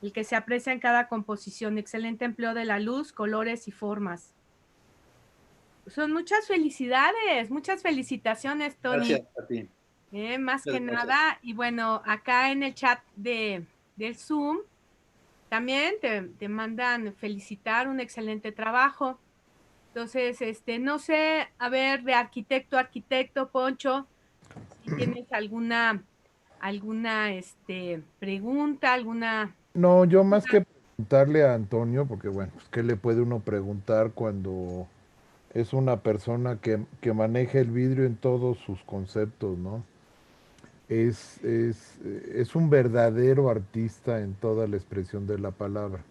el que se aprecia en cada composición. Excelente empleo de la luz, colores y formas. Son muchas felicidades, muchas felicitaciones, Tony. Gracias a ti. Más que nada, y bueno, acá en el chat del Zoom, también te mandan felicitar, un excelente trabajo. Entonces, no sé, a ver, de arquitecto, Poncho, si tienes alguna pregunta, alguna... No, yo más que preguntarle a Antonio, porque bueno, pues, ¿qué le puede uno preguntar cuando es una persona que maneja el vidrio en todos sus conceptos, ¿no? Es un verdadero artista en toda la expresión de la palabra.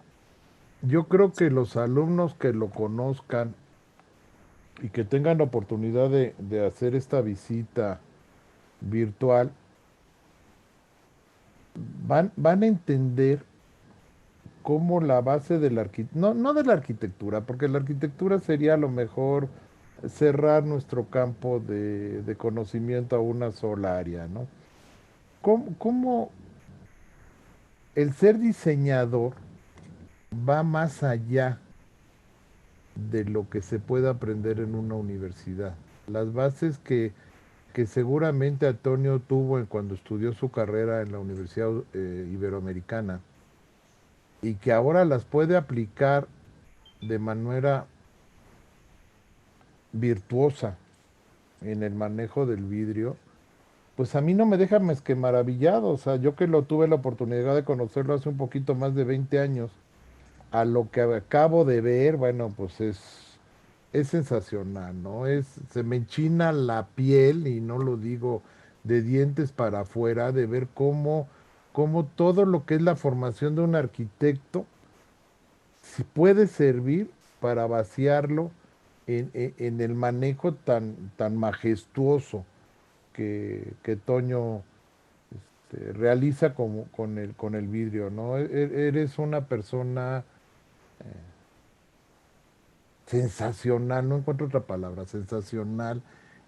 Yo creo que los alumnos que lo conozcan y que tengan la oportunidad de hacer esta visita virtual, van a entender cómo la base de la arquitectura, no de la arquitectura, porque la arquitectura sería a lo mejor cerrar nuestro campo de conocimiento a una sola área, ¿no? ¿Cómo el ser diseñador va más allá de lo que se puede aprender en una universidad? Las bases que seguramente Antonio tuvo cuando estudió su carrera en la Universidad Iberoamericana y que ahora las puede aplicar de manera virtuosa en el manejo del vidrio, pues a mí no me deja más que maravillado. O sea, yo que lo tuve la oportunidad de conocerlo hace un poquito más de 20 años, a lo que acabo de ver, bueno, pues es sensacional, ¿no? Se me enchina la piel, y no lo digo de dientes para afuera, de ver cómo todo lo que es la formación de un arquitecto si puede servir para vaciarlo en el manejo tan majestuoso que Toño realiza con el vidrio, ¿no? Eres una persona sensacional, no encuentro otra palabra, sensacional,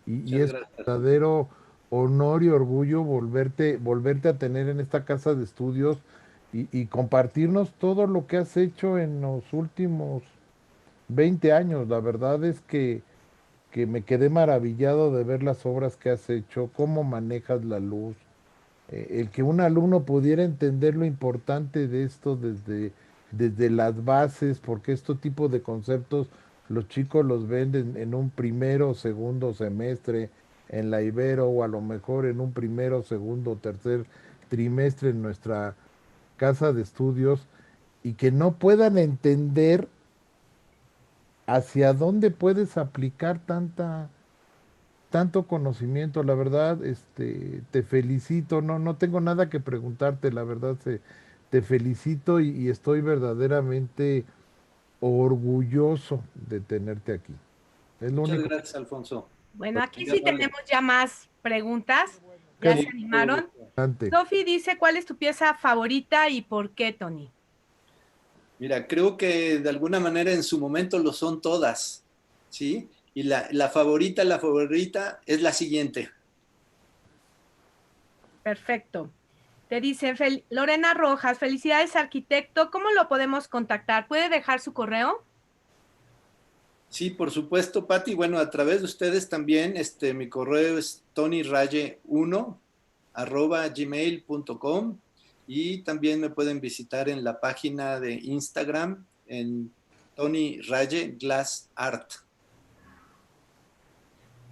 y es un Gracias. verdadero honor y orgullo volverte a tener en esta casa de estudios y compartirnos todo lo que has hecho en los últimos 20 años. La verdad es que me quedé maravillado de ver las obras que has hecho, cómo manejas la luz, el que un alumno pudiera entender lo importante de esto desde las bases, porque este tipo de conceptos los chicos los ven en un primero o segundo semestre en la Ibero, o a lo mejor en un primero, segundo o tercer trimestre en nuestra casa de estudios, y que no puedan entender hacia dónde puedes aplicar tanto conocimiento. La verdad, te felicito. No tengo nada que preguntarte. La verdad, te felicito y estoy verdaderamente orgulloso de tenerte aquí. Es lo Muchas único. gracias, Alfonso. Bueno, aquí sí tenemos ya más preguntas. Ya se animaron. Adelante. Sofi dice, ¿cuál es tu pieza favorita y por qué, Tony? Mira, creo que de alguna manera en su momento lo son todas, ¿sí? Y la favorita es la siguiente. Perfecto. Te dice Lorena Rojas, felicidades arquitecto, ¿cómo lo podemos contactar? ¿Puede dejar su correo? Sí, por supuesto, Pati. Bueno, a través de ustedes también, mi correo es tonyraye1@gmail.com y también me pueden visitar en la página de Instagram en Tony Raye Glass Art.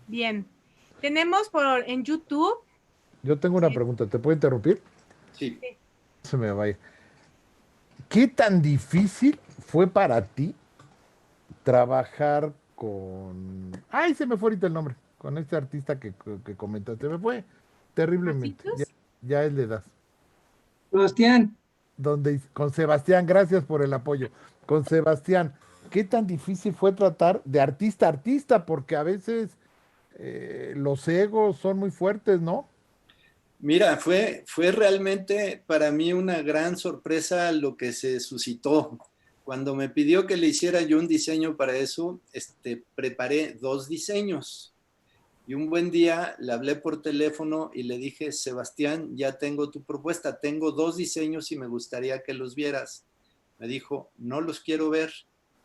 Bien. Tenemos en YouTube. Yo tengo una pregunta, ¿te puedo interrumpir? Sí. Se me va a ir. ¿Qué tan difícil fue para ti trabajar con... Ay, se me fue ahorita el nombre, con este artista que comentaste, me fue terriblemente, ya, ¿Marcitos? ya es la edad. Sebastián, Con Sebastián, gracias por el apoyo. Con Sebastián, ¿qué tan difícil fue tratar de artista a artista? Porque a veces los egos son muy fuertes, ¿no? Mira, fue realmente para mí una gran sorpresa lo que se suscitó. Cuando me pidió que le hiciera yo un diseño para eso, preparé 2 diseños. Y un buen día le hablé por teléfono y le dije, Sebastián, ya tengo tu propuesta, tengo 2 diseños y me gustaría que los vieras. Me dijo, no los quiero ver,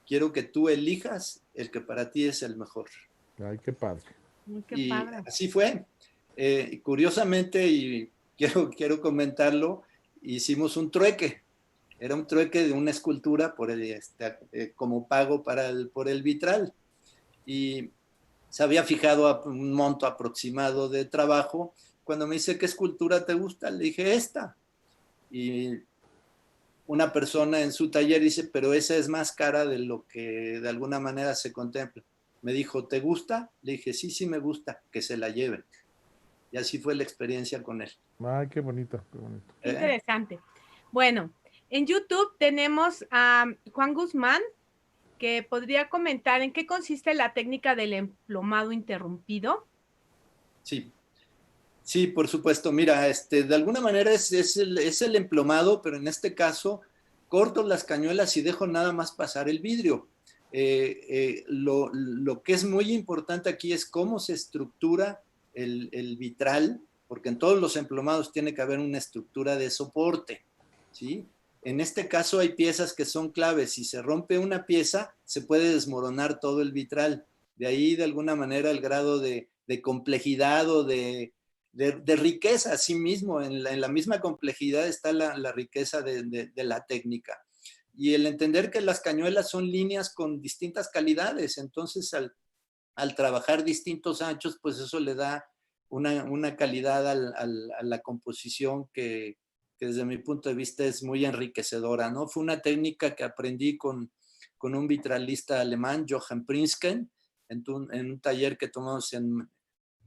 quiero que tú elijas el que para ti es el mejor. Ay, qué padre. Qué Y padre. así fue. Curiosamente, y quiero comentarlo, hicimos un trueque. Era un trueque de una escultura como pago por el vitral. Y se había fijado un monto aproximado de trabajo. Cuando me dice, ¿qué escultura te gusta? Le dije, esta. Y una persona en su taller dice, pero esa es más cara de lo que de alguna manera se contempla. Me dijo, ¿te gusta? Le dije, sí, sí me gusta, que se la lleven. Y así fue la experiencia con él. Ay, qué bonito, qué bonito. Qué interesante. Bueno, en YouTube tenemos a Juan Guzmán, que podría comentar en qué consiste la técnica del emplomado interrumpido. Sí, sí, por supuesto. Mira, de alguna manera es el emplomado, pero en este caso corto las cañuelas y dejo nada más pasar el vidrio. Lo que es muy importante aquí es cómo se estructura el vitral, porque en todos los emplomados tiene que haber una estructura de soporte, ¿sí? En este caso hay piezas que son claves. Si se rompe una pieza, se puede desmoronar todo el vitral. De ahí, de alguna manera, el grado de complejidad o de riqueza a sí mismo. En la misma complejidad está la riqueza de la técnica. Y el entender que las cañuelas son líneas con distintas calidades, entonces al trabajar distintos anchos, pues eso le da una calidad a la composición que desde mi punto de vista es muy enriquecedora, ¿no? Fue una técnica que aprendí con un vitralista alemán, Johann Prinsken, en un taller que tomamos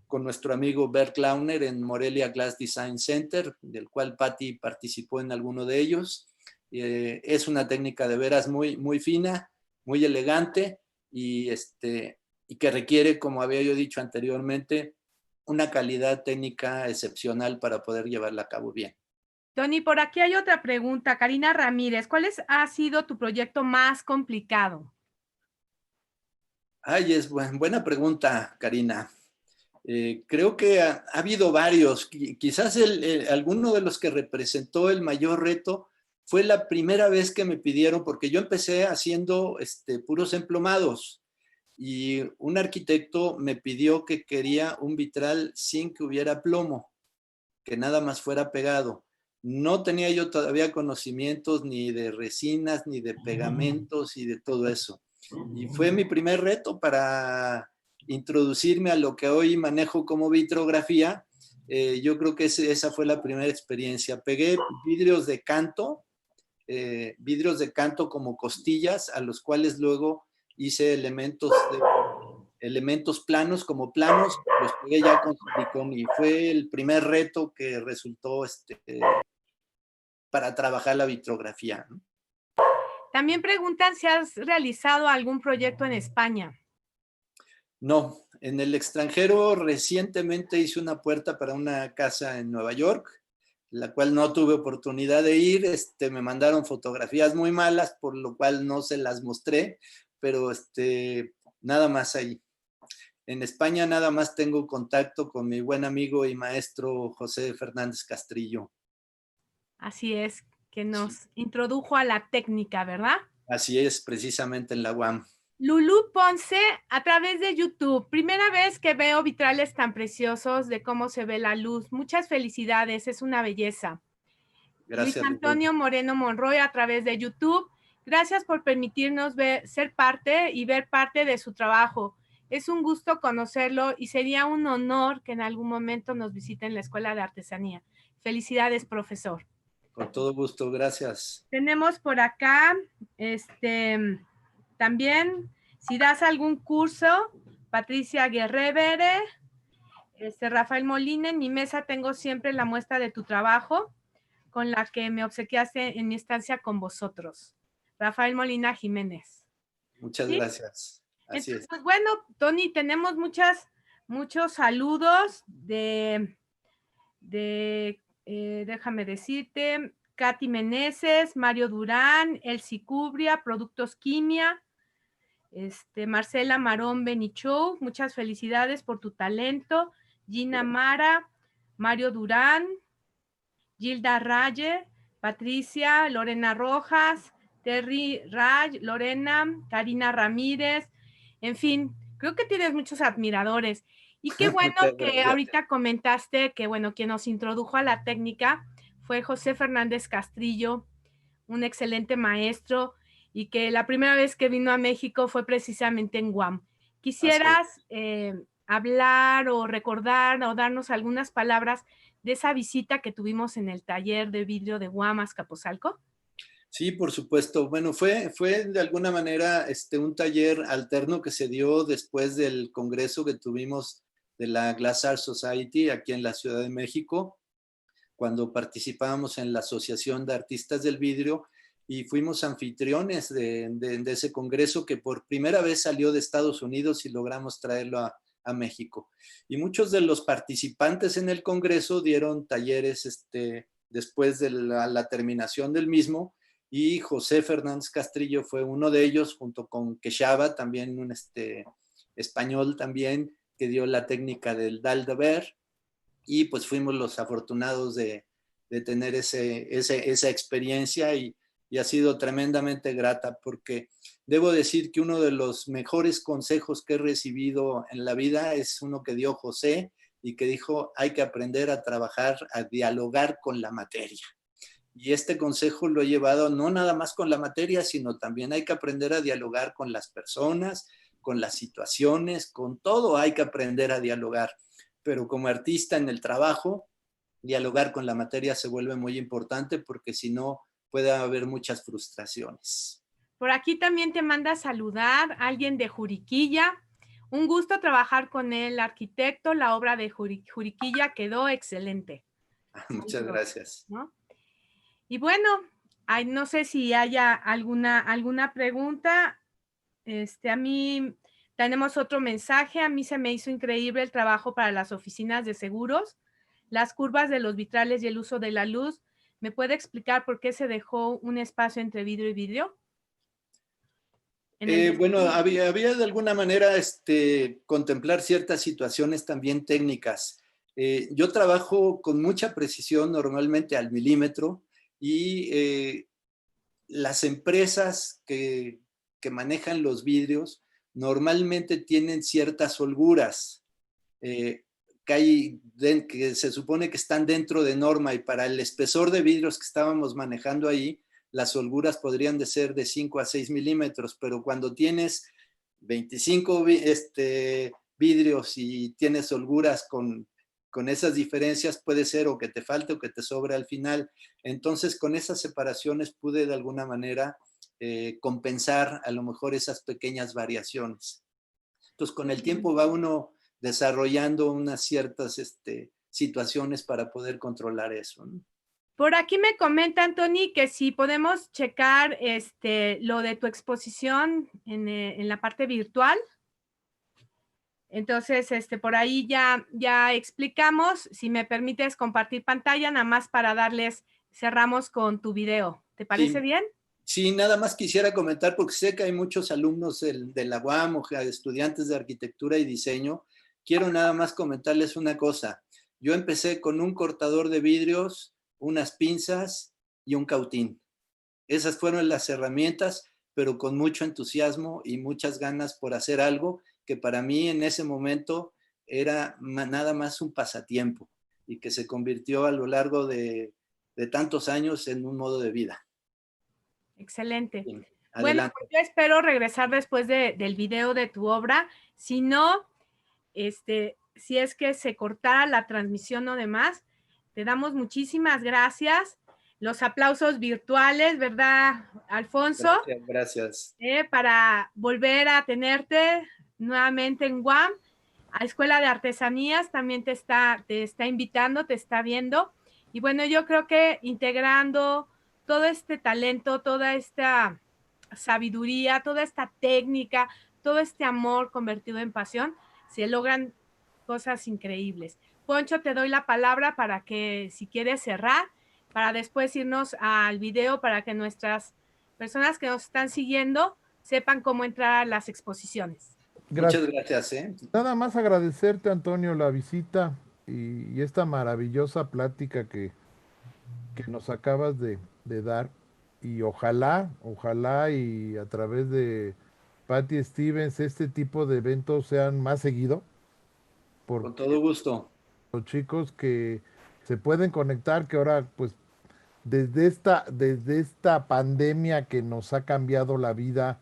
con nuestro amigo Bert Launer en Morelia Glass Design Center, del cual Patti participó en alguno de ellos. Es una técnica de veras muy, muy fina, muy elegante y que requiere, como había yo dicho anteriormente, una calidad técnica excepcional para poder llevarla a cabo bien. Tony, por aquí hay otra pregunta. Karina Ramírez, ¿cuál ha sido tu proyecto más complicado? Ay, es buena pregunta, Karina. Creo que ha habido varios. Quizás alguno de los que representó el mayor reto fue la primera vez que me pidieron, porque yo empecé haciendo puros emplomados y un arquitecto me pidió que quería un vitral sin que hubiera plomo, que nada más fuera pegado. No tenía yo todavía conocimientos ni de resinas, ni de pegamentos y de todo eso. Y fue mi primer reto para introducirme a lo que hoy manejo como vitrografía. Yo creo que esa fue la primera experiencia. Pegué vidrios de canto como costillas, a los cuales luego hice elementos planos como planos, los pegué ya con silicón y fue el primer reto que resultó para trabajar la vitrografía, ¿no? También preguntan si has realizado algún proyecto en España. No, en el extranjero recientemente hice una puerta para una casa en Nueva York, la cual no tuve oportunidad de ir. Me mandaron fotografías muy malas, por lo cual no se las mostré, pero nada más ahí. En España nada más tengo contacto con mi buen amigo y maestro José Fernández Castrillo. Así es, que nos introdujo a la técnica, ¿verdad? Así es, precisamente en la UAM. Lulú Ponce a través de YouTube. Primera vez que veo vitrales tan preciosos de cómo se ve la luz. Muchas felicidades, es una belleza. Gracias, Luis Antonio Moreno Monroy a través de YouTube. Gracias por permitirnos ser parte y ver parte de su trabajo. Es un gusto conocerlo y sería un honor que en algún momento nos visite en la Escuela de Artesanía. Felicidades, profesor. Con todo gusto, gracias. Tenemos por acá, también, si das algún curso, Patricia Guerrevere, Rafael Molina, en mi mesa tengo siempre la muestra de tu trabajo, con la que me obsequiaste en mi estancia con vosotros. Rafael Molina Jiménez. Muchas gracias. Así Entonces, es. pues bueno, Tony, tenemos muchos saludos déjame decirte, Katy Meneses, Mario Durán, Elsie Cubria, Productos Quimia, Marcela Marón Benichou, muchas felicidades por tu talento, Gina Mara, Mario Durán, Gilda Raye, Patricia, Lorena Rojas, Terry Ray, Lorena, Karina Ramírez, en fin, creo que tienes muchos admiradores. Y qué bueno que ahorita comentaste que, bueno, quien nos introdujo a la técnica fue José Fernández Castrillo, un excelente maestro, y que la primera vez que vino a México fue precisamente en Guam. ¿Quisieras hablar o recordar o darnos algunas palabras de esa visita que tuvimos en el taller de vidrio de Guam, Azcapotzalco? Sí, por supuesto. Bueno, fue de alguna manera un taller alterno que se dio después del congreso que tuvimos de la Glass Art Society aquí en la Ciudad de México, cuando participábamos en la Asociación de Artistas del Vidrio y fuimos anfitriones de ese congreso que por primera vez salió de Estados Unidos y logramos traerlo a México. Y muchos de los participantes en el congreso dieron talleres después de la terminación del mismo, y José Fernández Castrillo fue uno de ellos, junto con Quechaba, también un español también, que dio la técnica del Daldaver, y pues fuimos los afortunados de tener esa experiencia y ha sido tremendamente grata, porque debo decir que uno de los mejores consejos que he recibido en la vida es uno que dio José y que dijo: hay que aprender a trabajar, a dialogar con la materia. Y este consejo lo he llevado no nada más con la materia, sino también hay que aprender a dialogar con las personas, con las situaciones, con todo hay que aprender a dialogar. Pero como artista en el trabajo, dialogar con la materia se vuelve muy importante, porque si no puede haber muchas frustraciones. Por aquí también te manda a saludar alguien de Juriquilla. Un gusto trabajar con el arquitecto. La obra de Juriquilla quedó excelente. Muchas gracias. ¿No? Y bueno, no sé si haya alguna pregunta. A mí tenemos otro mensaje. A mí se me hizo increíble el trabajo para las oficinas de seguros, las curvas de los vitrales y el uso de la luz. ¿Me puede explicar por qué se dejó un espacio entre vidrio y vidrio? Bueno, había de alguna manera contemplar ciertas situaciones también técnicas. Yo trabajo con mucha precisión, normalmente al milímetro, y las empresas que manejan los vidrios normalmente tienen ciertas holguras que se supone que están dentro de norma, y para el espesor de vidrios que estábamos manejando ahí, las holguras podrían de ser de 5 a 6 milímetros, pero cuando tienes 25 vidrios y tienes holguras con esas diferencias, puede ser o que te falte o que te sobre al final. Entonces, con esas separaciones pude de alguna manera compensar a lo mejor esas pequeñas variaciones. Entonces, con el tiempo va uno desarrollando unas ciertas situaciones para poder controlar eso, ¿no? Por aquí me comenta, Tony, que si podemos checar lo de tu exposición en la parte virtual. Entonces, por ahí ya explicamos. Si me permites compartir pantalla, nada más para cerramos con tu video. ¿Te parece bien? Sí, nada más quisiera comentar, porque sé que hay muchos alumnos de la UAM o estudiantes de arquitectura y diseño. Quiero nada más comentarles una cosa. Yo empecé con un cortador de vidrios, unas pinzas y un cautín. Esas fueron las herramientas, pero con mucho entusiasmo y muchas ganas por hacer algo que para mí en ese momento era nada más un pasatiempo y que se convirtió a lo largo de tantos años en un modo de vida. Excelente. Bien, bueno, adelante. pues yo espero regresar después del video de tu obra. Si no, si es que se cortara la transmisión o demás, te damos muchísimas gracias. Los aplausos virtuales, ¿verdad, Alfonso? Gracias, gracias. Para volver a tenerte nuevamente en Guam. A Escuela de Artesanías también te está invitando, te está viendo. Y bueno, yo creo que integrando todo este talento, toda esta sabiduría, toda esta técnica, todo este amor convertido en pasión, se logran cosas increíbles. Poncho, te doy la palabra para que, si quieres cerrar, para después irnos al video para que nuestras personas que nos están siguiendo sepan cómo entrar a las exposiciones. Muchas gracias. Nada más agradecerte, Antonio, la visita y esta maravillosa plática que nos acabas de dar. Y ojalá y a través de Patty Stevens este tipo de eventos sean más seguido, Con porque todo gusto. los chicos que se pueden conectar, que ahora pues desde esta pandemia que nos ha cambiado la vida,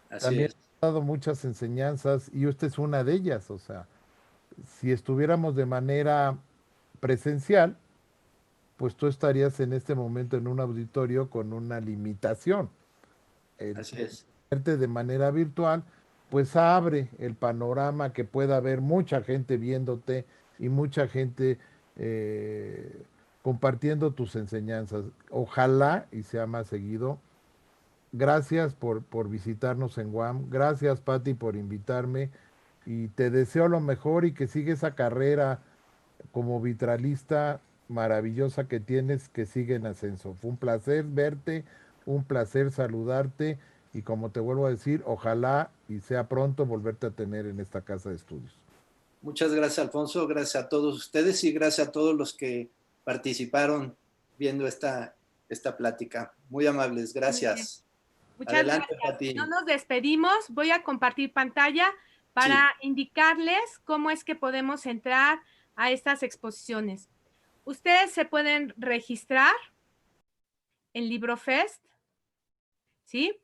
Así también es. ha dado muchas enseñanzas y esta es una de ellas. O sea, si estuviéramos de manera presencial, pues tú estarías en este momento en un auditorio con una limitación. El Así es. verte de manera virtual, pues abre el panorama que pueda haber mucha gente viéndote y mucha gente eh, compartiendo tus enseñanzas. Ojalá y sea más seguido. Gracias por visitarnos en Guam. Gracias, Patti, por invitarme. Y te deseo lo mejor y que siga esa carrera como vitralista maravillosa que tienes, que sigue en ascenso. Fue un placer verte, un placer saludarte y como te vuelvo a decir, ojalá y sea pronto volverte a tener en esta casa de estudios. Muchas gracias, Alfonso. Gracias a todos ustedes y gracias a todos los que participaron viendo esta plática. Muy amables. Gracias. Muchas Adelante, gracias. No Pati. nos despedimos. Voy a compartir pantalla para Sí. indicarles cómo es que podemos entrar a estas exposiciones. Ustedes se pueden registrar en LibroFest, ¿sí?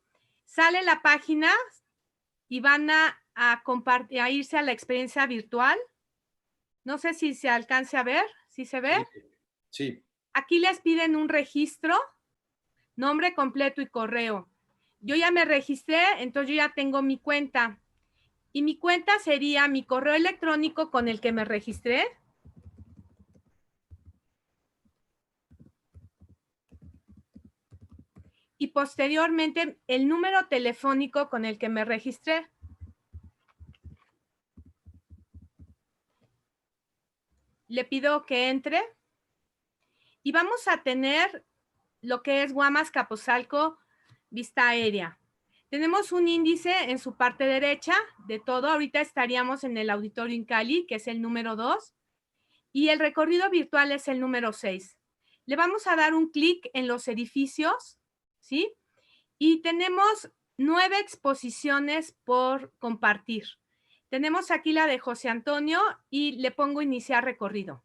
Sale la página y van a compartir, a irse a la experiencia virtual. No sé si se alcance a ver, ¿sí se ve? Sí. Aquí les piden un registro, nombre completo y correo. Yo ya me registré, entonces yo ya tengo mi cuenta. Y mi cuenta sería mi correo electrónico con el que me registré. Y posteriormente el número telefónico con el que me registré. Le pido que entre y vamos a tener lo que es Guam Azcapotzalco vista aérea. Tenemos un índice en su parte derecha de todo. Ahorita estaríamos en el auditorio Incali, que es el número 2, y el recorrido virtual es el número 6. Le vamos a dar un clic en los edificios, ¿sí? Y tenemos 9 exposiciones por compartir. Tenemos aquí la de José Antonio y le pongo iniciar recorrido.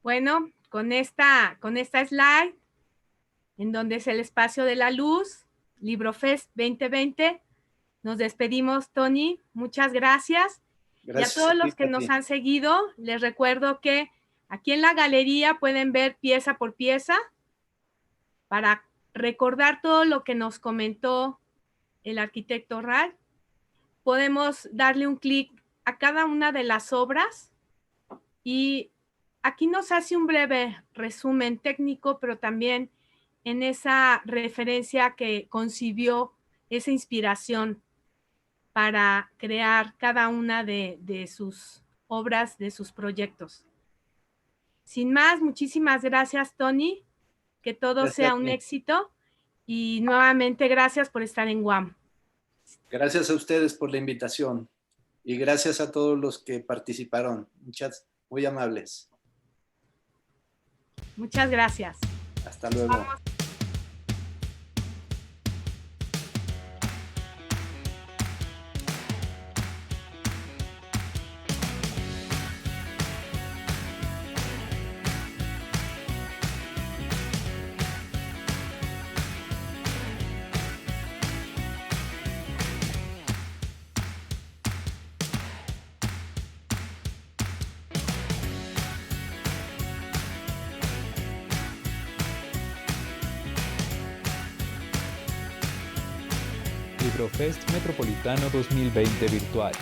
Bueno, con esta slide, en donde es el espacio de la luz, LibroFest 2020, nos despedimos, Tony. Muchas gracias. Gracias y a todos ti, los que nos Pati. han seguido, les recuerdo que aquí en la galería pueden ver pieza por pieza para recordar todo lo que nos comentó el arquitecto Ray. Podemos darle un clic a cada una de las obras y aquí nos hace un breve resumen técnico, pero también en esa referencia que concibió esa inspiración para crear cada una de sus obras, de sus proyectos. Sin más, muchísimas gracias, Tony. Que todo Gracias sea a un ti. éxito. Y nuevamente, gracias por estar en UAM. Gracias a ustedes por la invitación y gracias a todos los que participaron. Muchas, muy amables. Muchas gracias. Hasta luego. Vamos. LibroFest Metropolitano 2020 virtual.